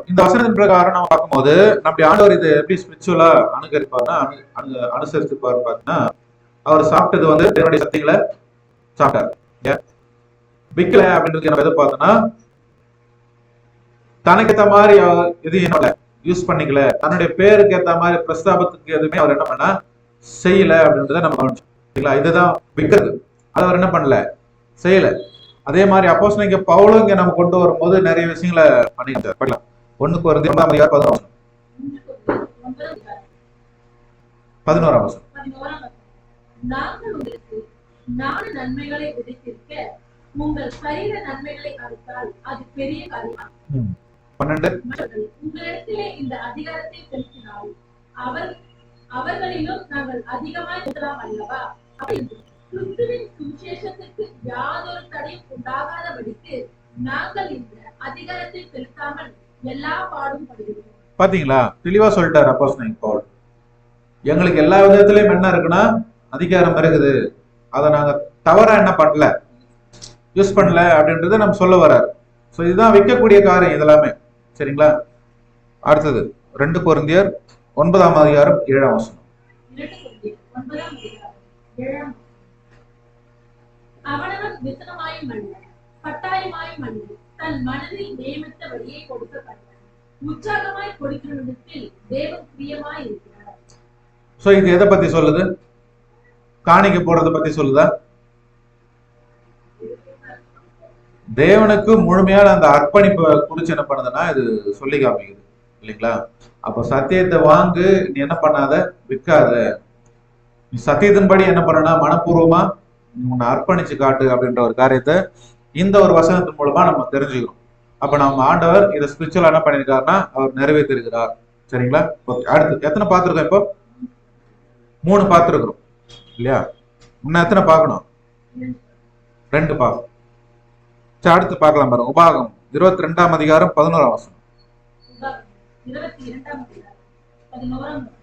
B: இந்த வசனத்தின் பிரகாரம் நம்ம பார்க்கும்போது நம்முடைய ஆண்டவர் இது எப்படி ஸ்பிரிச்சுவலா அனுசரிப்பாருன்னா, அனுசரிச்சுப்பாரு பார்த்தீங்கன்னா, அவர் சாப்பிட்டது தேவனுடைய சத்தியங்களை சாப்பிட்டார். விக்கல அப்படின்றது நம்ம எதை பார்த்தோம்னா, தனக்கு ஏற்ற மாதிரி எது என்னோட யூஸ் பண்ணிக்கல, தன்னுடைய பேருக்கு ஏற்ற மாதிரி பிரஸ்தாபத்துக்கு எதுவுமே அவர் என்ன பண்ணா செய்யல அப்படின்றத நம்ம கவனிச்சோம். இதுதான் விக்கிறது. அதை அவர் என்ன பண்ணல, செய்யல. அதே மாதிரி அப்போஸ்தலனாகிய பவுலும் இங்க நம்ம கொண்டு வரும்போது நிறைய விஷயங்களை பண்ணிட்டார். படிக்கலாம். 1 கொரிந்தியர் 11ஆம் வசனம்.
C: நாங்கள் உங்களுக்கு நாடு நன்மைகளை விதைத்திருக்க உங்கள் சரீர நன்மைகளை அறுத்தால் அது பெரிய காரியம்.
B: 12
C: உங்களிடத்திலே இந்த அதிகாரத்தை செலுத்தினால் அவர்களிலும் நாங்கள் அதிகமாய் இருக்கலாம் அல்லவா? கிறிஸ்துவின் சுவிசேஷத்திற்கு யாதொரு தடையும் உண்டாகாதபடிக்கு நாங்கள் இந்த அதிகாரத்தை செலுத்தாமல் எல்லா பாடும் படுகிறோம்.
B: பாத்தீங்களா? தெளிவா சொல்லிட்டாரு அப்போஸ்தலன் பவுல். எங்களுக்கு எல்லா விதத்திலயும் என்ன இருக்குன்னா அதிகாரம் இருக்குது, அதை நாங்க தவறா என்ன பண்ணல, யூஸ் பண்ணல அப்படின்றத நம்ம சொல்ல வர்றாரு. சோ இதுதான் விற்கக்கூடிய காரியம் இதெல்லாமே. சரிங்களா? அடுத்தது 2 கொரிந்தியர் 9ஆம் அதிகாரம் 7ஆம் வசனம்.
C: அவனவன் விசனமாயும் அல்ல கட்டாயமாயும் அல்ல தன் மனதில் நியமித்த வழியை கொடுக்கப்பட்டான். உற்சாகமாய் கொடுக்கிறவனிடத்தில் தேவன் பிரியமாய் இருக்கிறார்.
B: சோ இது எதை பத்தி சொல்லுது? காணிக்கை போடுறத பத்தி சொல்லுதா? தேவனுக்கு முழுமையான அந்த அர்ப்பணிப்பை குறிச்சு என்ன பண்ணுதுன்னா இது சொல்லி காமிக்குது இல்லைங்களா? அப்போ சத்தியத்தை வாங்கு, நீ என்ன பண்ணாத, விற்காத. நீ சத்தியத்தின்படி என்ன பண்ணனா மனப்பூர்வமா உன்னை அர்ப்பணிச்சு காட்டு அப்படின்ற ஒரு காரியத்தை இந்த ஒரு வசனத்தின் மூலமா நம்ம தெரிஞ்சுக்கிறோம். அப்ப நம்ம ஆண்டவர் இதை ஸ்பிரிச்சுவலா என்ன பண்ணிருக்காருன்னா அவர் நிறைவேற்றிருக்கிறார். சரிங்களா? அடுத்து எத்தனை பார்த்திருக்கோம்? இப்போ 3 பார்த்திருக்கிறோம் இல்லையா? இன்னும் எத்தனை பார்க்கணும்? 2 பார்க்கணும். அடுத்து பார்க்கலாம் பாருங்க. உபாகம் 22ஆம் அதிகாரம் 11ஆம் வசனம்.
C: 22ஆம் அதிகாரம் 11ஆம் வசனம்.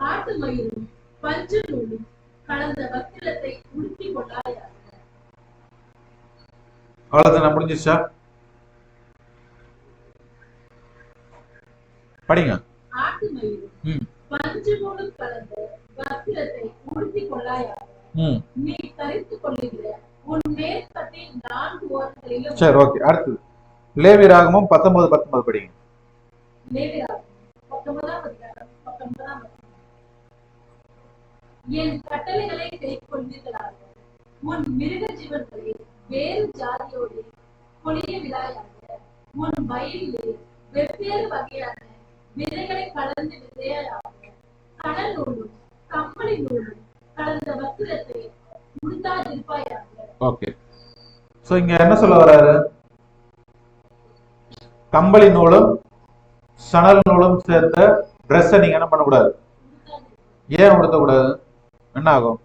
C: ஆட்டு மயிரும் பஞ்சு நூலும் கலந்த வஸ்திரத்தை உடுத்திக் கொண்டாயாக.
B: அவ்வளவுதான், முடிஞ்சிச்சா? படிங்க.
C: ஆட்டு மயிரும் பஞ்சு நூலும் கலந்த வஸ்திரத்தை உடுத்திக் கொள்ளாயாக. நீ தரித்துக் கொள்ளுகிற உன் மேற்பட்டின் 4 ஓரங்களிலும்.
B: சரி, ஓகே. அடுத்தது லேவியராகமம் 19:19 படிங்க.
C: லேவியராகமம் 19:19. என் கட்டளைகளை கைக்கொள்வீர்களாக. உன் மிருக ஜீவன்களை வேறு ஜாதியோடு பொழிய விடாயாக. உன் வயலிலே வெவ்வேறு வகையான விதைகளை கலந்து விதையாக. கடல் நூலும் கம்பளி நூலும் கலந்த வஸ்திரத்தை உடுத்தாதிருப்பாயாக.
B: ஓகே. சோ இங்க என்ன சொல்ல வர்றாரு? கம்பளி நூலும் சணல் நூலும் சேர்த்த ட்ரெஸ் நீங்க என்ன பண்ணக்கூடாது? ஏன் உடுத்தக்கூடாது? என்ன ஆகும்?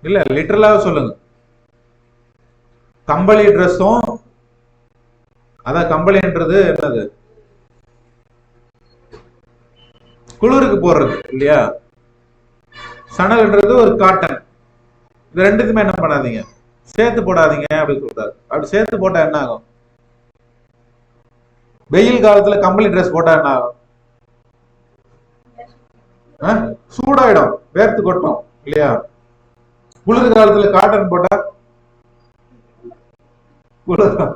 B: இல்ல, லிட்டரலாக சொல்லுங்க. கம்பளி ட்ரெஸ்ஸும், அதான் கம்பளின்றது என்னது? குளிருக்கு போடுறது இல்லையா? சணல்ன்றது ஒரு காட்டன். இது ரெண்டுக்குமே என்ன பண்ணாதீங்க, சேர்த்து போடாதீங்க அப்படின்னு சொல்றாரு. அப்படி சேர்த்து போட்டா என்ன ஆகும்? வெயில் காலத்துல கம்பளி ட்ரெஸ் போட்டா என்ன ஆகும்? சூடாயிடும், வேர்த்து கொட்டும் இல்லையா? குளிர் காலத்துல காட்டன் போட்டா குளிரும்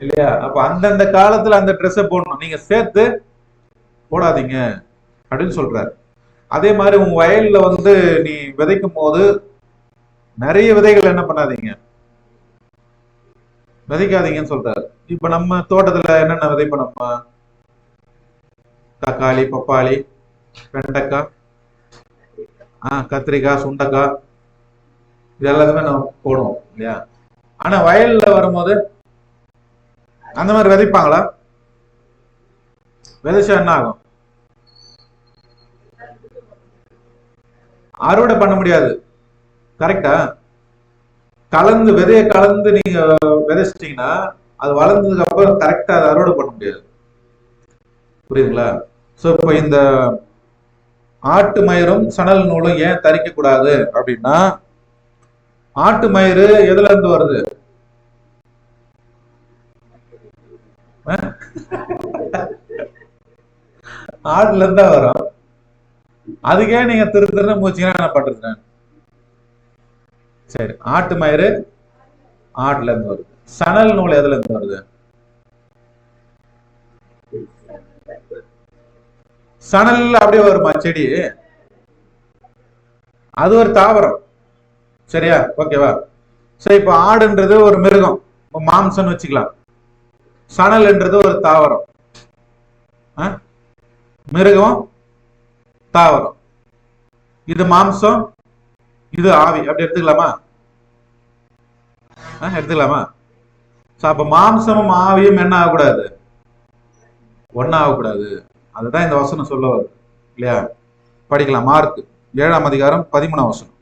B: இல்லையா? அப்ப அந்தந்த காலத்துல அந்த ட்ரெஸ்ஸை போடணும், நீங்க சேர்த்து போடாதீங்க அப்படின்னு சொல்றாரு. அதே மாதிரி உங்க வயல்ல நீ விதைக்கும் போது நிறைய விதைகள் என்ன பண்ணாதீங்க, விதைக்காதீங்கன்னு சொல்றாரு. இப்ப நம்ம தோட்டத்துல என்னென்ன விதைப்போம்? நம்ம தக்காளி, பப்பாளி, வெண்டைக்காய், கத்திரிக்காய், சுண்டைக்காய், இது எல்லாத்துமே நம்ம போடுவோம் இல்லையா? ஆனா வயல்ல வரும்போது அந்த மாதிரி விதைப்பாங்களா? விதைச்சா என்ன ஆகும்? அறுவடை பண்ண முடியாது. கரெக்டா? கலந்து விதைய கலந்து நீங்க விதைச்சிட்டீங்கன்னா அது வளர்ந்ததுக்கு அப்புறம் கரெக்டா அதை அறுவடை பண்ண முடியாது. புரியுதுங்களா? சோ இப்ப இந்த ஆட்டு மயிரும் சணல் நூலும் ஏன் தரிக்க கூடாது அப்படின்னா, ஆட்டு மயிறு எதுல இருந்து வருது? ஆட்டுல இருந்தா வரும். அதுக்கே நீங்க திரு மூச்சிங்கன்னா என்ன பண்றது? சரி, ஆட்டு மயிறு ஆட்டுல இருந்து வருது. சணல் நூல் எதுல இருந்து வருது? சணல் அப்படியே வருமா செடி? அது ஒரு தாவரம். சரியா? ஓகேவா? சரி, இப்ப ஆடுன்றது ஒரு மிருகம், மாம்சம்னு வச்சுக்கலாம். சணல்ன்றது ஒரு தாவரம், மிருகம், தாவரம். இது மாம்சம், இது ஆவி. அப்படி எடுத்துக்கலாமா? எடுத்துக்கலாமா? அப்ப மாம்சமும் ஆவியும் என்ன ஆகக்கூடாது? ஒன்னா ஆகக்கூடாது. அதுதான் இந்த வசனம் சொல்ல வருது இல்லையா? படிக்கலாம். மார்க் 7ஆம் அதிகாரம் 13ஆம் வசனம்.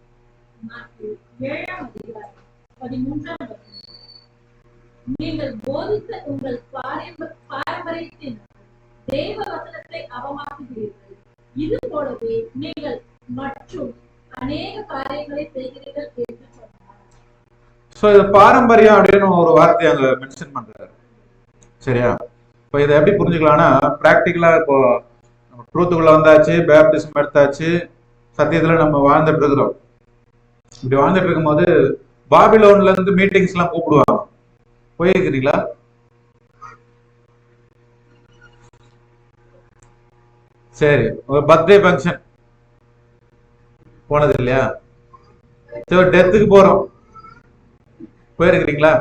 C: நீங்கள் போதித்த உங்கள் பாரம்பரியத்தின் தேவ வசனத்தை அவமாக்குகிறீர்கள். இது போலவே நீங்கள் மற்றும் அநேக காரியங்களை செய்கிறீர்கள் என்று சொன்னார்.
B: சோ இது பாரம்பரியம் அப்படின்னு ஒரு வார்த்தை அங்க மென்ஷன் பண்றாரு. சரியா? இப்போ இதை எப்படி புரிஞ்சுக்கலாம்னா, பிராக்டிக்கலா இப்போ நம்ம ட்ரூத்துக்குள்ள வந்தாச்சு, பேப்டிசம் எடுத்தாச்சு, சத்தியத்துல நம்ம வாழ்ந்துட்டு இருக்கிறோம். இப்படி வாழ்ந்துட்டு இருக்கும்போது பாபிலோன்ல இருந்து மீட்டிங்ஸ் எல்லாம் கூப்பிடுவாங்க. போயிருக்கிறீங்களா? சரி, ஒரு பர்த்டே ஃபங்க்ஷன் போனது இல்லையா? சரி, டெத்துக்கு போறோம், போயிருக்கிறீங்களா?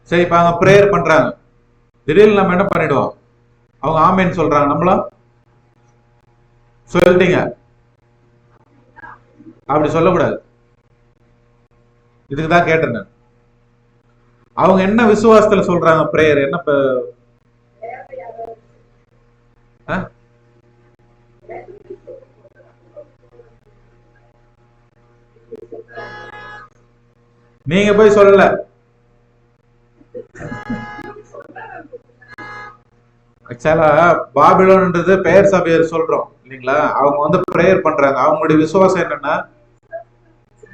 B: சரி, இப்ப அவங்க ப்ரேயர் பண்றாங்க. திடீர்னு நம்ம என்ன பண்ணிடுவோம்? அவங்க ஆமேன்னு சொல்றாங்க, நம்மளும் சொல்லிட்டீங்க. அப்படி சொல்லக்கூடாது. இதுக்குதான் கேட்டேன் நான். அவங்க என்ன விசுவாசத்துல சொல்றாங்க பிரேயர்? என்ன நீங்க போய் சொல்லல. ஆக்சுவலா பாபிலோன்ன்றது பெயர் சபையர் சொல்றோம் இல்லைங்களா? அவங்க பிரேயர் பண்றாங்க. அவங்களுடைய விசுவாசம் என்னன்னா,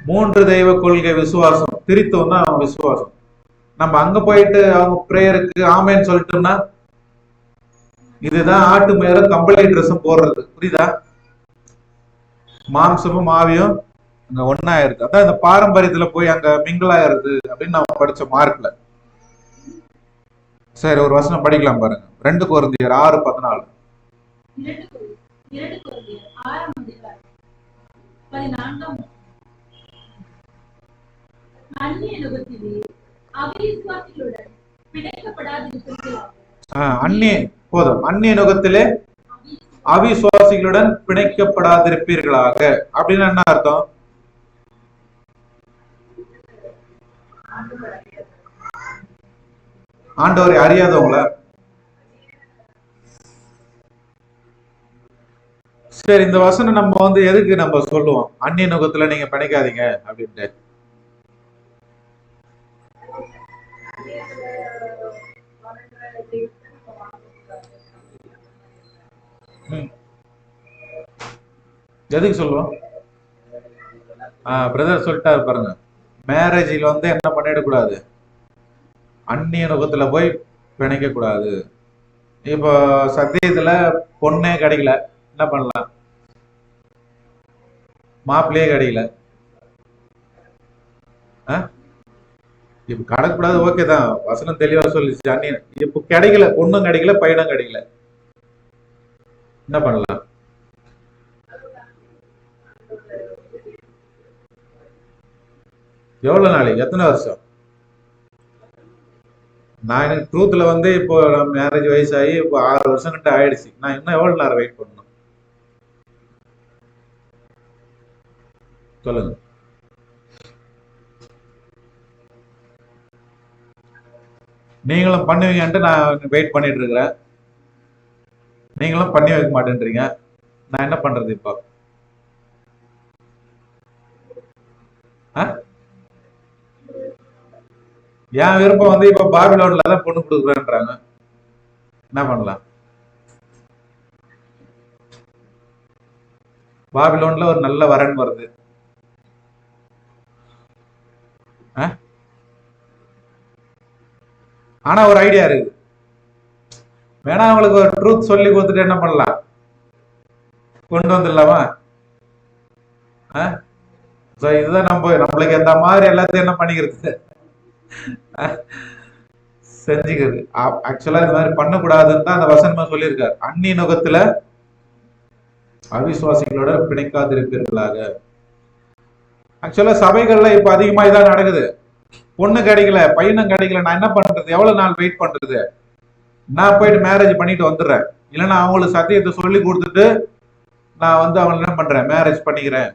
B: மூன்று தெய்வ கொள்கை விசுவாசம் திருத்தம் தான் அவன் விசுவாசம். நம்ம அங்க போயிட்டு அவங்க பிரேயருக்கு ஆமேன்னு சொல்லிட்டோம்னா இதுதான் ஆட்டு மேல கம்பளி ட்ரெஸ்ஸும் போடுறது. புரியுதா? மாம்சமும் ஆவியும் அங்க ஒன்னா இருக்கு. அதான் இந்த பாரம்பரியத்துல போய் அங்க மிங்கிள் ஆயிருது அப்படின்னு நம்ம படிச்ச மார்க்ல. சரி, ஒரு வசனம் படிக்கலாம் பாருங்க. 2 கொரிந்தியர் 6:14.
C: 2 கொரிந்தியர் 6:14. அந்நிய நுகத்திலே அவிசுவாசிகளுடன் பிணைக்கப்படாதிருப்பீர்களாக. அந்நிய நுகத்திலே
B: அவிசுவாசிகளுடன் பிணைக்கப்படாதிருப்பீர்களாக அப்படின்னு என்ன அர்த்தம்? ஆண்டவரை அறியாதவங்கள. சரி, இந்த வசனம் நம்ம எதுக்கு நம்ம சொல்லுவோம் அந்நிய நுகத்துல நீங்க பிணைக்காதீங்க அப்படின்ட்டு? எதுக்கு சொல்லுவோம்? பிரதர் சொல்லிட்டாரு பாருங்க, மேரேஜில் என்ன பண்ணிடக்கூடாது, அந்நிய நுகத்துல போய் பிணைக்க கூடாது. இப்போ சத்தியத்துல பொண்ணே கிடைக்கல, என்ன பண்ணலாம்? மாப்பிள்ளையே கிடைக்கல, இப்ப கடக்கூடாது. ஓகே தான், வசனம் தெளிவா சொல்லிச்சு. அந்நியன் இப்ப கிடைக்கல, பொண்ணும் கிடைக்கல, பையனும் கிடைக்கல, என்ன பண்ணலாம்? எவ்வளவு நாளைக்கு, எத்தனை வருஷம்? நான் எனக்கு ட்ரூத்ல இப்போ மேரேஜ் வயசாகி இப்போ 6 வருஷம் கிட்ட ஆயிடுச்சு. நான் இன்னும் எவ்வளவு நேரம் வெயிட் பண்ணணும் சொல்லுங்க? நீங்களும் பண்ணுவீங்கன்ட்டு நான் வெயிட் பண்ணிட்டு இருக்கிறேன். நீங்களும் பண்ணி வைக்க மாட்டேன்றீங்க. நான் என்ன பண்றது இப்போ? என் விருப்பம் இப்ப பாபிலோன்ல தான் பொண்ணு கொடுக்குறேன்றாங்க. என்ன பண்ணலாம்? பாபிலோன்ல ஒரு நல்ல வரன் வருது. ஆனா ஒரு ஐடியா இருக்கு. வேணா அவங்களுக்கு ஒரு ட்ரூத் சொல்லி கொடுத்துட்டு என்ன பண்ணலாம், கொண்டு வந்துடலாமா? இதுதான் நம்மளுக்கு எந்த மாதிரி எல்லாத்தையும் என்ன பண்ணிக்கிறது, செஞ்சுக்கிறது. ஆக்சுவலா இது மாதிரி பண்ணக்கூடாதுன்னு தான் அந்த வசனமா சொல்லியிருக்காரு. அந்நிய நுகத்துல அவிசுவாசிகளோட பிணைக்காதிருப்பீர்களாக. ஆக்சுவலா சபைகள்ல இப்ப அதிகமா இதான் நடக்குது. பொண்ணு கிடைக்கல, பையனும் கிடைக்கல, நான் என்ன பண்றது, எவ்வளவு நாள் வெயிட் பண்றது? நான் போயிட்டு மேரேஜ் பண்ணிட்டு வந்துடுறேன். இல்லைன்னா அவங்களுக்கு சத்தியத்தை சொல்லி கொடுத்துட்டு நான் அவங்க என்ன பண்றேன், மேரேஜ் பண்ணிக்கிறேன்.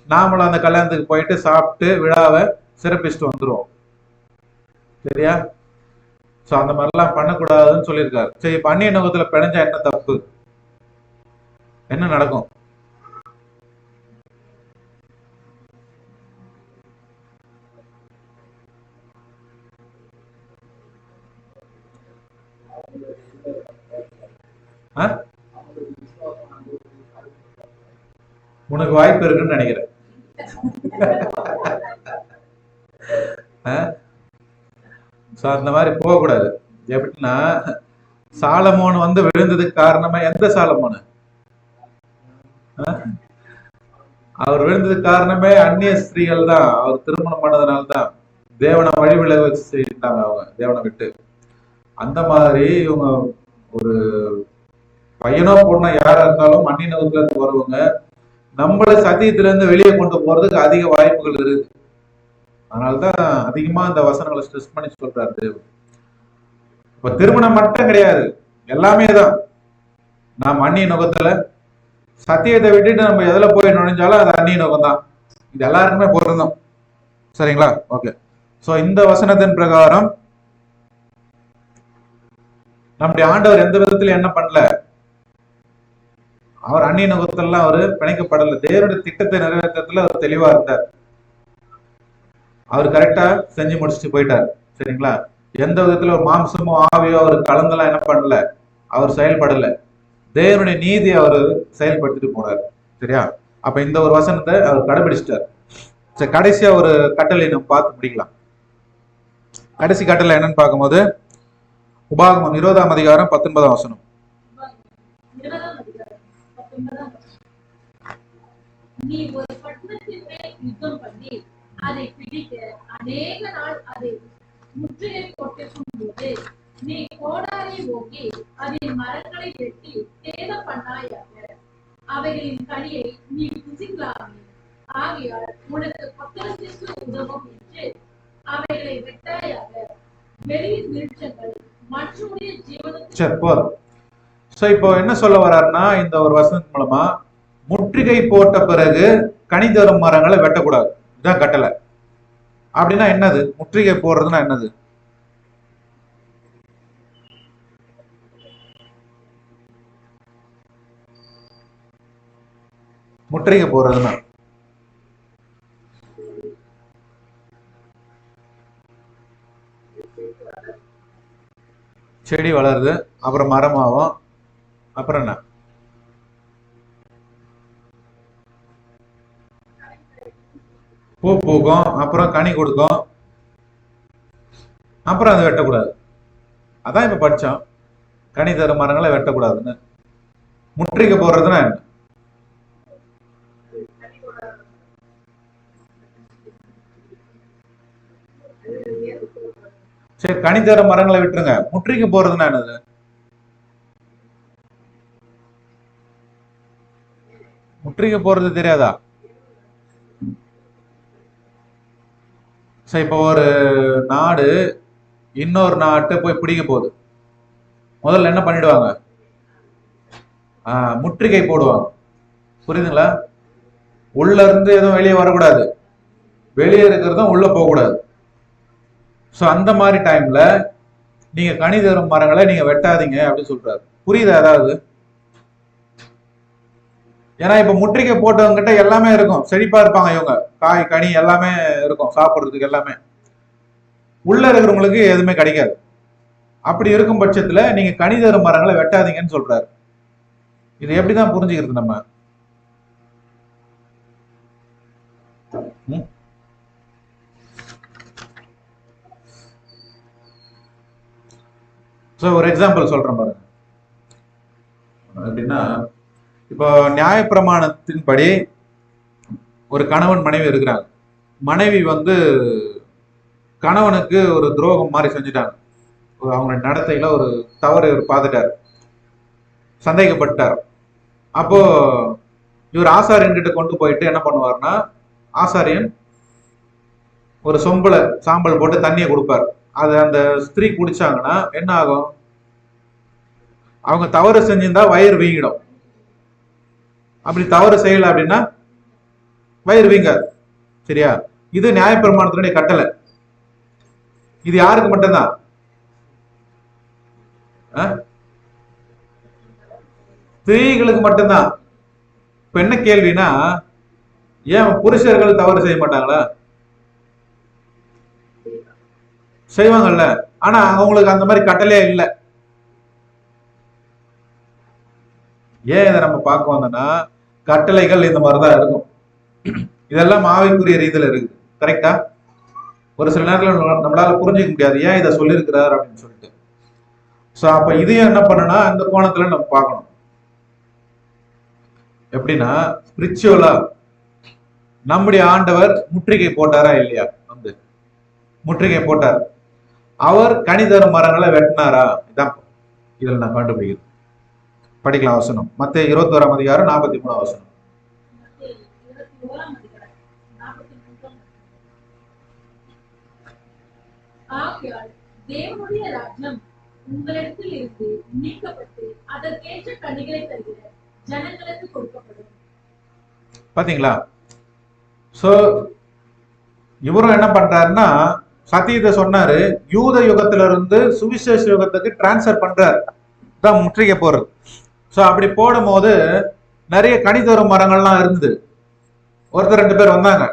B: நாமளும் அந்த கல்யாணத்துக்கு போயிட்டு சாப்பிட்டு விழாவை சிறப்பிச்சுட்டு வந்துருவோம். சரியா? சோ அந்த மாதிரிலாம் பண்ணக்கூடாதுன்னு சொல்லியிருக்காரு. சரி, இப்ப அந்நிய நுகத்துல பிணைஞ்சா என்ன தப்பு, என்ன நடக்கும்? உனக்கு வாய்ப்பு இருக்குன்னு நினைக்கிறேன். அந்த மாதிரி போகக்கூடாது. எப்படின்னா, சாலமோன் விழுந்ததுக்கு காரணமா எந்த சாலமோன்? அவர் விழுந்ததுக்கு காரணமே அந்நிய ஸ்திரீகள் தான். அவர் திருமணம் பண்ணதுனால்தான் தேவனை வழி விலக வச்சு செய்தாங்க அவங்க, தேவனை விட்டு. அந்த மாதிரி இவங்க ஒரு பையனோ பொண்ணோ யாரா இருந்தாலும் அந்நிய நுகத்துல இருந்து வருவாங்க. நம்மள சத்தியத்துல இருந்து வெளியே கொண்டு போறதுக்கு அதிக வாய்ப்புகள் இருக்கு. அதனாலதான் அதிகமா இந்த வசனங்களை ஸ்ட்ரெஸ் பண்ணி சொல்றாரு தேவன். இப்ப திருமணம் மட்டும் கிடையாது, எல்லாமே தான். நாம் அந்நிய நுகத்துல சத்தியத்தை விட்டுட்டு நம்ம எதுல போய் நுழைஞ்சாலும் அது அந்நிய நுகம் தான். இது எல்லாருக்குமே பொருந்தும். சரிங்களா? ஓகே. சோ இந்த வசனத்தின் பிரகாரம் நம்முடைய ஆண்டவர் எந்த விதத்துல என்ன பண்ணல, அவர் அந்நிய நுகத்தெல்லாம் அவரு பிணைக்கப்படல. தேவனுடைய திட்டத்தை நிறைவேற்றத்துல அவர் தெளிவா இருந்தார். அவர் கரெக்டா செஞ்சு முடிச்சுட்டு போயிட்டார். சரிங்களா? எந்த விதத்துல ஒரு மாம்சமோ ஆவியோ அவர் கலந்தெல்லாம் என்ன பண்ணல, அவர் செயல்படல. தேவனுடைய நீதி அவர் செயல்படுத்திட்டு போனார். சரியா? அப்ப இந்த ஒரு வசனத்தை அவர் கடைபிடிச்சிட்டார். சரி, கடைசியா ஒரு கட்டளை நம்ம பார்த்து பிடிக்கலாம். கடைசி கட்டளை என்னன்னு பார்க்கும்போது உபாகமம் 20ஆம் அதிகாரம் 19ஆம் வசனம்.
C: 20ஆம் அதிகாரம் 19ஆம் வசனம். நீ ஒரு பட்டணத்தின் மேல் யுத்தம் பண்ணி அதை பிடிக்க அநேக நாள் அதை முற்றுகை போட்டிருக்கும் போது நீ கோடாரை ஓங்கி அதில் மரங்களை வெட்டி சேதம் பண்ணாயாக. அவைகளின் கனியை நீ புசிக்கலாமே. ஆகையால் உனக்கு பட்டணத்திற்கு உதவும் என்று அவைகளை வெட்டாயாக. வெளியின் விருட்சங்கள் மனுஷனுடைய ஜீவனுக்கு.
B: சரி, போதும். சோ இப்போ என்ன சொல்ல வர்றாருன்னா, இந்த ஒரு வசனத்து மூலமா முற்றுகை போட்ட பிறகு கனி தரும் மரங்களை வெட்டக்கூடாது, இதுதான் கட்டளை. அப்படின்னா என்னது? முற்றுகை போடுறதுன்னா என்னது? முற்றுகை போடுறதுன்னா செடி வளருது, அப்புறம் மரமாகும், அப்புறம் என்ன? பூ பூக்கும், அப்புறம் கனி கொடுக்கும், அப்புறம் அதை வெட்டக்கூடாது. அதான் இப்ப படிச்சோம், கனி தரும் மரங்களை வெட்டக்கூடாதுன்னு. முற்றுகை போடுறதுன்னா என்ன? சரி, கனி தரும் மரங்களை விட்டுருங்க, முற்றுகை போறதுன்னா என்னது? முற்றுகை போறது தெரியாதா? சரி, இப்போ ஒரு நாடு இன்னொரு நாட்டை போய் பிடிக்க போகுது, முதல்ல என்ன பண்ணிடுவாங்க? முற்றுகை போடுவாங்க. புரியுதுங்களா? உள்ள இருந்து எதுவும் வெளியே வரக்கூடாது, வெளியே இருக்கிறதும் உள்ள போகக்கூடாது. ஸோ அந்த மாதிரி டைம்ல நீங்க கனி தரும் மரங்களை நீங்க வெட்டாதீங்க அப்படின்னு சொல்றாரு. புரியுதா? அதாவது ஏன்னா இப்ப முற்றுகை போட்டவங்க கிட்ட எல்லாமே இருக்கும், செழிப்பா இருப்பாங்க, இவங்க காய் கனி எல்லாமே இருக்கும், சாப்பிடுறதுக்கு எல்லாமே. உள்ள இருக்கிறவங்களுக்கு எதுவுமே கிடைக்காது. அப்படி இருக்கும் பட்சத்துல நீங்க கனி தரும் மரங்களை வெட்டாதீங்கன்னு சொல்றாரு. இது எப்படிதான் புரிஞ்சுக்கிறது நம்ம? ஒரு எக்ஸாம்பிள் சொல்றேன் பாருங்க. எப்படின்னா, இப்போ நியாயப்பிரமாணத்தின்படி ஒரு கணவன் மனைவி இருக்கிறாங்க. மனைவி வந்து கணவனுக்கு ஒரு துரோகம் மாதிரி செஞ்சுட்டாங்க, அவங்க நடத்தையில ஒரு தவறு இவர் பார்த்துட்டார், சந்தேகப்பட்டார். அப்போ இவர் ஆசாரியன் கிட்ட கொண்டு போயிட்டு என்ன பண்ணுவார்னா, ஆசாரியன் ஒரு சொம்புல சாம்பல் போட்டு தண்ணியை கொடுப்பார். அது அந்த ஸ்திரீ குடிச்சாங்கன்னா என்ன ஆகும்? அவங்க தவறு செஞ்சிருந்தா வயிறு வீங்கிடும். அப்படி தவறு செய்யல அப்படின்னா வயிறு வீங்காது. சரியா? இது நியாயப்பிரமாணத்தினுடைய கட்டளை. இது யாருக்கு மட்டும்தான்? ஸ்திரீகளுக்கு மட்டும்தான். இப்ப என்ன கேள்வினா, ஏன் புருஷர்கள் தவறு செய்ய மாட்டாங்களா? செய்வாங்கல்ல. ஆனா அவங்களுக்கு அந்த மாதிரி கட்டளையே இல்லை. ஏன் இதை நம்ம பார்க்க வந்தோம்னா, கட்டளைகள் இந்த மாதிரிதான் இருக்கும். இதெல்லாம் ஆவிக்குரிய ரீதியில இருக்கு. கரெக்டா? ஒரு சில நேரத்துல நம்மளால புரிஞ்சுக்க முடியாது ஏன் இதை சொல்லியிருக்கிறார் அப்படின்னு சொல்லிட்டு. சோ அப்ப இதையும் என்ன பண்ணனா, இந்த கோணத்துல நம்ம பார்க்கணும். எப்படின்னா, ஸ்பிரிச்சுவலா நம்முடைய ஆண்டவர் முற்றுகை போட்டாரா இல்லையா? வந்து முற்றுகை போட்டார். அவர் கனி தரும் மரங்களை வெட்டினாரா? இதான் இதுல நான் கண்டுபிடிக்கிறேன். படிக்கலாம் வசனம். மத்தேயு 21ஆம் அதிகாரம் 43ஆம் வசனம்.
C: தேவனுடைய ராஜ்யம் உங்களிடத்தில் இருந்து நீக்கப்பட்டு அதற்கேற்ற கனிகளை தருகிற ஜனங்களுக்கு கொடுக்கப்படும்.
B: பாத்தீங்களா? சோ இவரும் என்ன பண்றாருன்னா, சத்தியத்தை சொன்னாரு, யூத யுகத்துல இருந்து சுவிசேஷ யுகத்துக்கு டிரான்ஸ்பர் பண்றாரு, தான் முற்றுகை போறது. ஸோ அப்படி போடும் போது நிறைய கனி தரும் மரங்கள்லாம் இருந்தது. ஒருத்தர் ரெண்டு பேர் வந்தாங்க,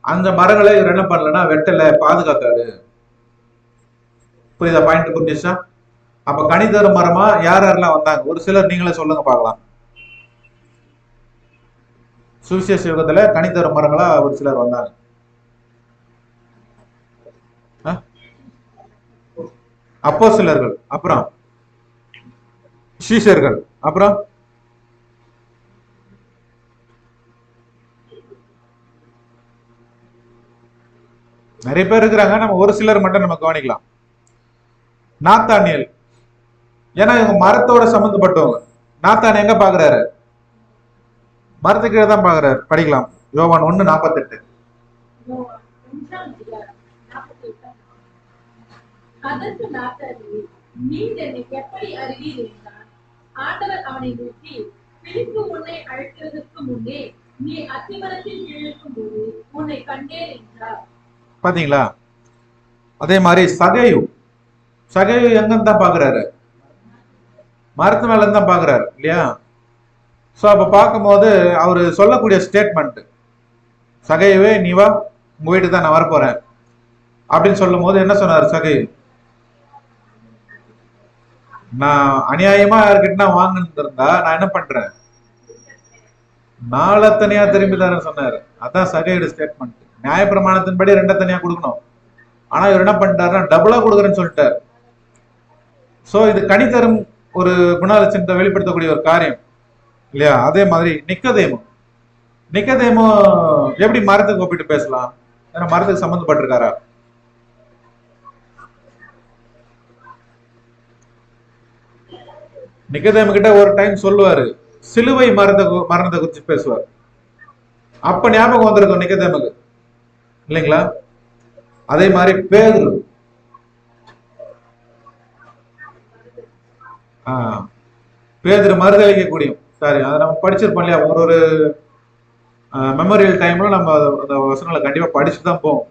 B: அந்த மரங்களை இவர் என்ன பண்ணலன்னா வெட்டல, பாதுகாத்தாரு. புரியுதா? பாயிண்ட் புரிஞ்சிச்சா? அப்ப கனி தரும் மரமா யார் யாரெல்லாம் வந்தாங்க? ஒரு சிலர் நீங்களே சொல்லுங்க பார்க்கலாம். சுவிசேஷ யுகத்துல கனி தரும் மரங்களா ஒரு சிலர் வந்தாங்க. அப்போஸ்தலர்கள், அப்புறம் சீஷர்கள், அப்புறம் நிறைய பேர் இருக்கிறாங்க. நம்ம ஒரு சிலர் மட்டும் நம்ம கவனிக்கலாம். நாத்தானியல், ஏன்னா இவங்க மரத்தோட சம்பந்தப்பட்டவங்க. நாத்தான் எங்க பாக்குறாரு? மரத்துக்கு கீழே தான் பாக்குறாரு. படிக்கலாம், யோவான் 1:48.
C: யோவான் 1:48. அதற்கு நாத்தானியேல், நீர் என்னை எப்படி அறிவீர் என்றான். ஆண்டவர் அவனை நோக்கி, பிலிப்பு உன்னை அழைக்கிறதற்கு முன்னே நீ அத்திமரத்தில் கீழிருக்கும் போது உன்னை கண்டேன் என்றார்.
B: பாத்தீங்களா? அதே மாதிரி சகையு எங்க தான் பாக்குறாரு? மரத்து மேல தான் பாக்குறாரு இல்லையா? சோ அப்ப பார்க்கும்போது அவரு சொல்லக்கூடிய ஸ்டேட்மெண்ட், சகையவே நீ வா, உங்க வீட்டுக்கு தான் நான் வரப்போறேன் அப்படின்னு சொல்லும் போது என்ன சொன்னாரு சகையு? நான் அநியாயமா யாருக்கிட்ட வாங்கிட்டு இருந்தா நான் என்ன பண்றேன், நாளை தனியா திரும்பி தரேன்னு சொன்னாரு. அதான் சகையோட ஸ்டேட்மெண்ட். நியாயப்பிரமாணத்தின்படி 2 தனியா கொடுக்கணும், ஆனா இவர் என்ன பண்ணிட்டாருன்னா டபுளா கொடுக்குறேன்னு சொல்லிட்டாரு. சோ இது கனிதரும் ஒரு குணாலட்சணத்தை வெளிப்படுத்தக்கூடிய ஒரு காரியம் இல்லையா? அதே மாதிரி நிக்கதேமு எப்படி மரத்துக்கு ஒப்பிட்டு பேசலாம்? ஏன்னா மரத்துக்கு சம்பந்தப்பட்டிருக்காரா? நிக்கதேமு கிட்ட ஒரு டைம் சொல்லுவாரு, சிலுவை மரணத்தை குறித்து பேசுவார். அப்ப ஞாபகம் வந்திருக்கும் நிக்கதேமுக்கு இல்லைங்களா? அதே மாதிரி பேதுரு, பேதுரு மறுதளிக்கக்கூடிய, சாரி அதை நம்ம படிச்சிருப்போம் இல்லையா? ஒரு மெமோரியல் டைம்ல நம்ம அந்த வசனங்களை கண்டிப்பா படிச்சுட்டு தான் போவோம்.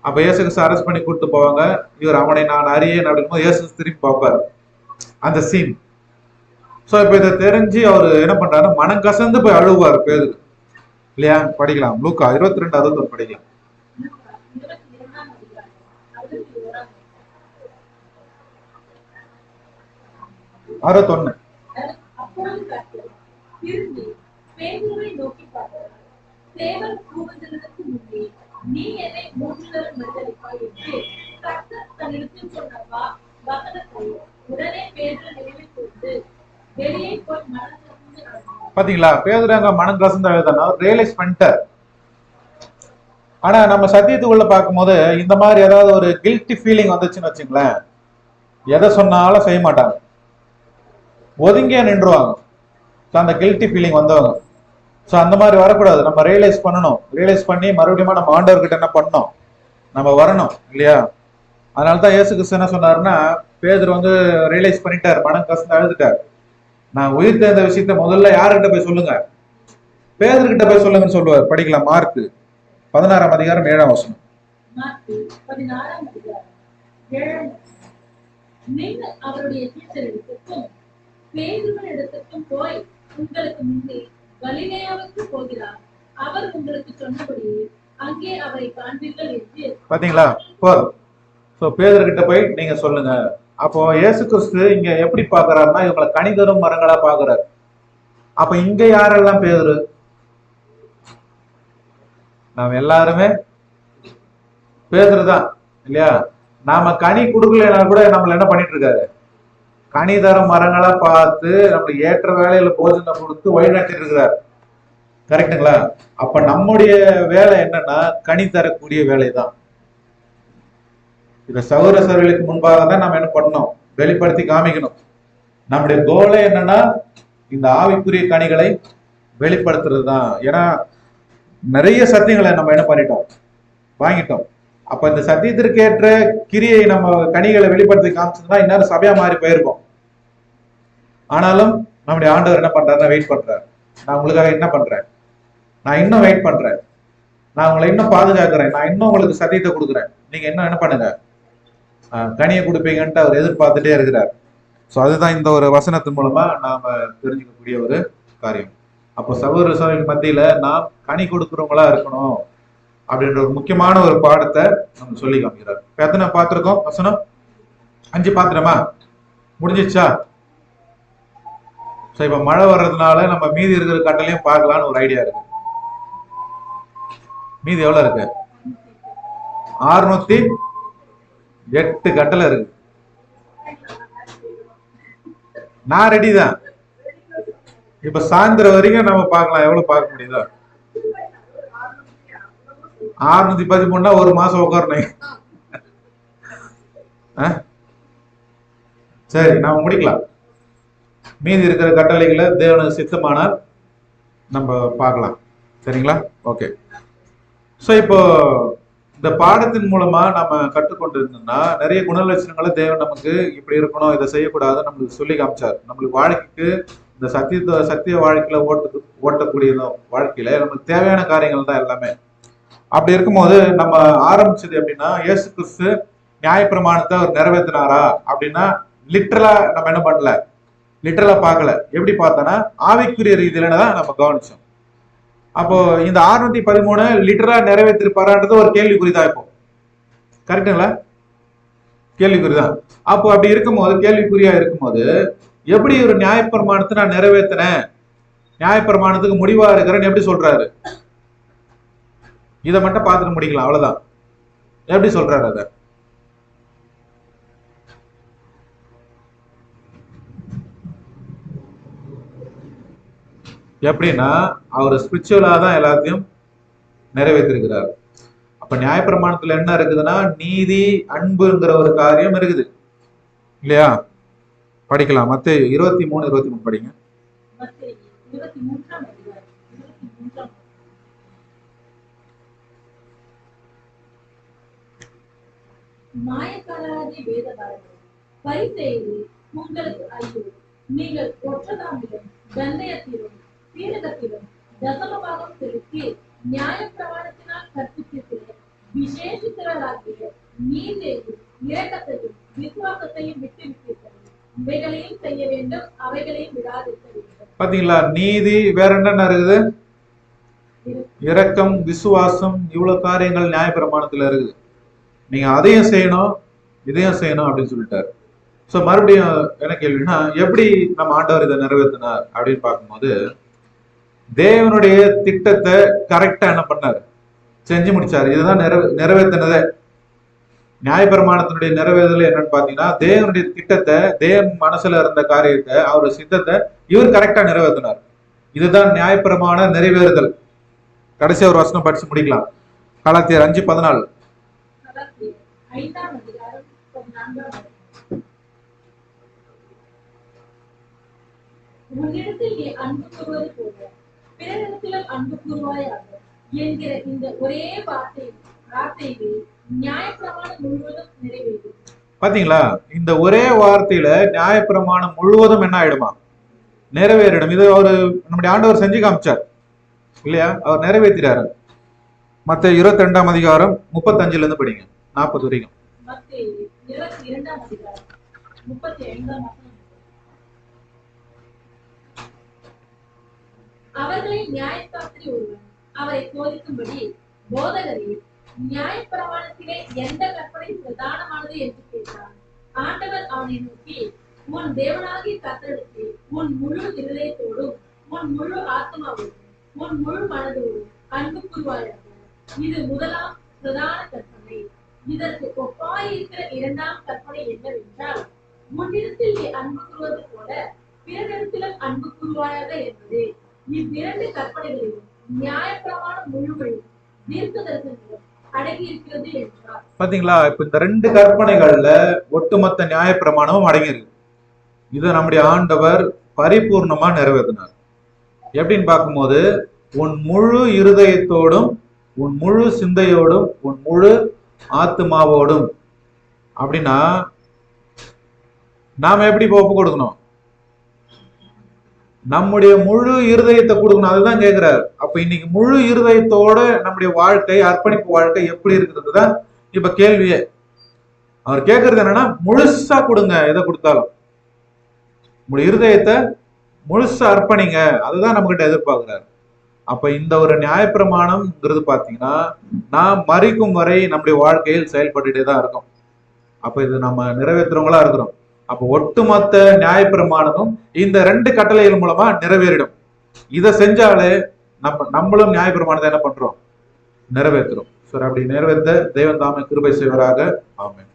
B: அப்ப இயேசு கிறிஸ்து அரெஸ்ட் பண்ணி கூப்பிட்டு போவாங்க. இவர் அவனை நான் அறியேன் அப்படிங்கும்போது இயேசு திரும்பி பார்ப்பாரு, அந்த சீன். சோ இப்ப இதை தெரிஞ்சு அவர் என்ன பண்றாரு, மனம் கசந்து போய் அழுவார் பேதுரு இல்லையா? படிக்கலாம், லூக்கா 22:61 படிக்கலாம். 61.
C: அப்பொழுது கர்த்தர் திரும்பி பேதுருவை நோக்கி பார்த்தார். தேவன் கூவுதலுக்கு முன்னே நீ என்னை 3 தடவை மறுதலிப்பாய் என்று கர்த்தர் தன்னிடத்தில் சொன்ன வசனத்தை உடனே பேதுரு நினைவில் கொண்டு வெளியே போய் மனம் கசந்து அழுதார்.
B: பாத்தீங்களா? பேதுரு அங்க மனம் கசந்து அழுதானா, ரியலைஸ் பண்ணிட்டார். ஆனா நம்ம சத்தியத்துக்குள்ள பார்க்கும்போது இந்த மாதிரி ஏதாவது ஒரு கில்ட்டி ஃபீலிங் வந்துச்சுன்னு வச்சுங்களேன், எதை சொன்னாலும் செய்ய மாட்டாங்க, ஒதுங்கியே நின்றுவாங்க. ஸோ அந்த கில்ட்டி ஃபீலிங் வந்தவங்க. ஸோ அந்த மாதிரி வரக்கூடாது. நம்ம ரியலைஸ் பண்ணணும். ரியலைஸ் பண்ணி மறுபடியும் நம்ம ஆண்டவர்கிட்ட என்ன பண்ணணும், நம்ம வரணும் இல்லையா? அதனால தான் இயேசு கிறிஸ்து என்ன சொன்னாருன்னா, பேதுரு ரியலைஸ் பண்ணிட்டார், மனம் கசந்து அழுதுட்டார். நான் உயிர் தேர்ந்த விஷயத்த முதல்ல யாருக்கிட்ட போய் சொல்லுங்க, பேதுருக்கிட்ட போய் சொல்லுங்கன்னு சொல்லுவார். படிக்கலாம், மார்க்கு 16:7.
C: மார்க்கு 16:7. நீங்கள் அவருடைய சீஷரிடத்துக்கும் பேதுருவினிடத்துக்கும் போய் உங்களுக்கு முன்னே கலிலேயாவுக்கு போகிறார், அவர் உங்களுக்கு சொன்னபடி அங்கே அவரை காண்பீர்கள் என்று. பாத்தீங்களா?
B: போதும். சோ பேதுருக்கிட்ட போய் நீங்க சொல்லுங்க. அப்போ இயேசு கிறிஸ்து இங்க எப்படி பாக்குறாருன்னா, இவங்களை கனிதரும் மரங்களா பாக்குறாரு. அப்ப இங்க யாரெல்லாம் பேதுரு? நாம் எல்லாருமே பேதுரு தான் இல்லையா? நாம கனி கொடுக்கலனா கூட நம்மள என்ன பண்ணிட்டு இருக்காரு, கனி தரும் மரங்களா பார்த்து நம்மளுக்கு ஏற்ற வேலையில போஜனம் கொடுத்து வழிநடத்திட்டு இருக்கிறார். கரெக்டுங்களா? அப்ப நம்முடைய வேலை என்னன்னா, கனி தரக்கூடிய வேலை தான். இத சகோதர சகோதரிகளுக்கு முன்பாக தான் நம்ம என்ன பண்ணணும், வெளிப்படுத்தி காமிக்கணும். நம்முடைய கோலை என்னன்னா, இந்த ஆவிக்குரிய கனிகளை வெளிப்படுத்துறது தான். ஏன்னா நிறைய சத்தியங்களை நம்ம என்ன பண்ணிட்டோம், வாங்கிட்டோம். அப்ப இந்த சத்தியத்திற்கு ஏற்ற கிரியை நம்ம கனிகளை வெளிப்படுத்தி காமிச்சதுன்னா இந்நேரம் சபையா மாறி போயிருக்கோம். ஆனாலும் நம்முடைய ஆண்டவர் என்ன பண்றாருன்னா வெயிட் பண்றாரு. நான் உங்களுக்காக என்ன பண்றேன், நான் இன்னும் வெயிட் பண்றேன், நான் உங்களை இன்னும் பாதுகாக்கிறேன், நான் இன்னும் உங்களுக்கு சத்தியத்தை கொடுக்குறேன், நீங்க என்ன பண்ணுங்க, கனியை கொடுப்பீங்கன்ட்டு அவர் எதிர்பார்த்துட்டே இருக்கிறார். ஸோ அதுதான் இந்த ஒரு வசனத்தின் மூலமா நாம தெரிஞ்சுக்கக்கூடிய ஒரு காரியம். அப்போ சகோதர சகோதரிகள் மத்தியில நாம் கனி கொடுக்குறவங்களா இருக்கணும் அப்படின்ற ஒரு முக்கியமான ஒரு பாடத்தை நம்ம சொல்லி காமிக்கிறார். இப்ப எத்தனை பார்த்திருக்கோம் வசனம்? 5 பாத்திரமா முடிஞ்சிச்சா? ஸோ இப்ப மழை வர்றதுனால நம்ம மீதி இருக்கிற கட்டளையும் பார்க்கலான்னு ஒரு ஐடியா இருக்கு. மீதி எவ்வளவு இருக்கு? 608 கட்டளை இருக்கு நான் ரெடி தான். இப்ப சாயந்தரம் வரைக்கும் நம்ம பார்க்கலாம், எவ்வளவு பார்க்க முடியுதோ. 613 ஒரு மாசம் உட்காரணும். சரி, நாம முடிக்கலாம். மீதி இருக்கிற கட்டளைகளை தேவனுக்கு சித்தமானால் நம்ம பார்க்கலாம். சரிங்களா? ஓகே. ஸோ இப்போ இந்த பாடத்தின் மூலமா நம்ம கற்றுக்கொண்டு இருந்தோம்னா நிறைய குணலட்சணங்களை தேவன் நமக்கு இப்படி இருக்கணும், இதை செய்யக்கூடாது நம்மளுக்கு சொல்லி காமிச்சார். நம்மளுக்கு வாழ்க்கைக்கு இந்த சத்திய வாழ்க்கையில ஓட்டக்கூடிய வாழ்க்கையில நமக்கு தேவையான காரியங்கள் தான் எல்லாமே. அப்படி இருக்கும்போது நம்ம ஆரம்பிச்சது எப்படின்னா, இயேசு கிறிஸ்து நியாயப்பிரமாணத்தை அவர் நிறைவேற்றினாரா அப்படின்னா லிட்டரலா நம்ம என்ன பண்ணல, லிட்டரலா பார்க்கல. எப்படி பார்த்தோன்னா ஆவிக்குரிய ரீதியில தான் நம்ம கவனிச்சோம். அப்போ இந்த 613 லிட்டரலா நிறைவேற்றிருப்பாரான்றது ஒரு கேள்விக்குறிதான். இப்போ கரெக்டுங்களா? கேள்விக்குறிதான். அப்போ அப்படி இருக்கும்போது, கேள்விக்குறியா இருக்கும்போது, எப்படி ஒரு நியாயப்பிரமாணத்தை நான் நிறைவேற்றினேன், நியாயப்பிரமாணத்துக்கு முடிவா இருக்கிறேன்னு எப்படி சொல்றாரு? இதை மட்டும் பார்த்துட்டு முடிக்கலாம், அவ்வளவுதான். எப்படி சொல்றாரு அத? எப்படின்னா அவர் ஸ்பிரிச்சுவலா தான் எல்லாத்தையும் நிறைவேற்றிருக்கிறார். அப்ப நியாயப்பிரமாணத்துல என்ன இருக்குதுன்னா நீதி, அன்புங்கிற ஒரு காரியம் இருக்குது இல்லையா? படிக்கலாம். மத்தேயு 23:23 படிங்க.
C: மாயக்காரராகிய வேதபாரகரே, பரிசேயரே, உங்களுக்கு ஐயோ! நீங்கள் ஒற்றதாமிலும் தண்டயத்திலும் பீடகத்திலும் தசமபாகம் செலுத்தி நியாயப்பிரமாணத்தினால் கற்பித்திருக்கிற விசேஷித்தவர்களாகிய நீதியையும் இரக்கத்தையும் விசுவாசத்தையும் விட்டுவிட்டீர்கள். இவைகளையும் செய்ய வேண்டும், அவைகளையும் விடாதிருக்க வேண்டும்.
B: பாத்தீங்களா? நீதி வேற என்ன இருக்குது? இரக்கம், விசுவாசம், இவ்வளவு காரியங்கள் நியாயப்பிரமாணத்துல இருக்குது. நீங்க அதையும் செய்யணும், இதையும் செய்யணும் அப்படின்னு சொல்லிட்டாரு. ஸோ மறுபடியும் என்ன கேள்வின்னா, எப்படி நம்ம ஆண்டவர் இதை நிறைவேற்றினார் அப்படின்னு பார்க்கும்போது, தேவனுடைய திட்டத்தை கரெக்டா என்ன பண்ணாரு? செஞ்சு முடிச்சாரு. இதுதான் நிறைவேற்றினதே. நியாயப்பிரமாணத்தினுடைய நிறைவேறுதல் என்னன்னு பாத்தீங்கன்னா, தேவனுடைய திட்டத்தை, தேவன் மனசுல இருந்த காரியத்தை, அவருடைய சித்தத்தை இவர் கரெக்டா நிறைவேற்றினார். இதுதான் நியாயப்பிரமாண நிறைவேறுதல். கடைசி ஒரு வசனம் படிச்சு முடிக்கலாம். கலாத்தியர் 5:14.
C: உன்னிடத்தில் நீ அன்பு கூறுவது போல பிறரிடத்திலும் அன்பு கூறுவாயாக என்கிற இந்த ஒரே வார்த்தையிலே நியாயப்பிரமாணம் முழுவதும் நிறைவேறும்.
B: பாத்தீங்களா? இந்த ஒரே வார்த்தையில நியாயப்பிரமாணம் முழுவதும் என்ன ஆயிடுமா? நிறைவேறிடும். இது அவரு நம்முடைய ஆண்டவர் செஞ்சு காமிச்சார் இல்லையா? அவர் நிறைவேற்றிறாரு. மத்தேயு 22ஆம் அதிகாரம் 35ல இருந்து படிங்க, 40 வரைக்கும்.
C: மத்தேயு 22ஆம் அதிகாரம் 35ஆம் வசனம். அவர்களை நியாயசாஸ்திரி ஒருவன் அவரை சோதிக்கும்படி, போதகரே, நியாயப்பிரமாணத்திலே எந்த கற்பனை பிரதானமானது என்று கேட்டான். ஆண்டவர் அவனை நோக்கி, உன் தேவனாகிய கர்த்தருக்கு உன் முழு இருதயத்தோடும் உன் முழு ஆத்மாவோடும் உன் முழு மனதோடும் அன்பு கூறுவாயாக. இது முதலாம் பிரதான கற்பனை. இதற்கு ஒப்பாயிருக்கிற இரண்டாம் கற்பனை என்னவென்றால், முன்னிடத்தில் நீ அன்பு கூறுவது போல பிறரிடத்திலும் அன்பு கூறுவாயாக என்பது. இவ்விரண்டு கற்பனைகளிலும் நியாயப்பிரமாணம் முழுவதும் தீர்க்கதரிசனங்களும் அடங்கி இருக்கிறது என்றார்.
B: பாத்தீங்களா? இப்ப இந்த 2 கற்பனைகள்ல ஒட்டுமொத்த நியாயப்பிரமாணமும் அடங்கியிருக்கு. இதை நம்முடைய ஆண்டவர் பரிபூர்ணமா நிறைவேற்றினார். எப்படின்னு பார்க்கும்போது, உன் முழு இருதயத்தோடும் உன் முழு சிந்தையோடும் உன் முழு ஆத்மாவோடும். அப்படின்னா நாம எப்படி ஒப்பு கொடுக்கணும்? நம்முடைய முழு இருதயத்தை கொடுக்கணும். அதுதான் கேட்கிறாரு. அப்ப இன்னைக்கு முழு இருதயத்தோட நம்முடைய வாழ்க்கை, அர்ப்பணிப்பு வாழ்க்கை எப்படி இருக்கிறது தான் இப்ப கேள்வியே. அவர் கேட்கறது என்னன்னா, முழுசா கொடுங்க. எதை கொடுத்தாலும் உங்களுடைய இருதயத்தை முழுசா அர்ப்பணிங்க. அதுதான் நம்ம கிட்ட எதிர்பார்க்கிறாரு. அப்ப இந்த ஒரு நியாயப்பிரமாணம்ங்கிறது பாத்தீங்கன்னா, நாம் மரிக்கும் வரை நம்முடைய வாழ்க்கையில் செயல்பட்டுட்டே தான் இருக்கும். அப்ப இது நம்ம நிறைவேற்றுறவங்களா இருக்கிறோம். அப்போ ஒட்டுமொத்த நியாயப்பிரமாணமும் இந்த 2 கட்டளைகள் மூலமா நிறைவேறிடும். இதை செஞ்சாலே நம்மளும் நியாயப்பிரமாணத்தை என்ன பண்றோம்? நிறைவேற்றுறோம். சரி, அப்படி நிறைவேற்ற தேவன் தாமே கிருபை செய்வராக. ஆமென்.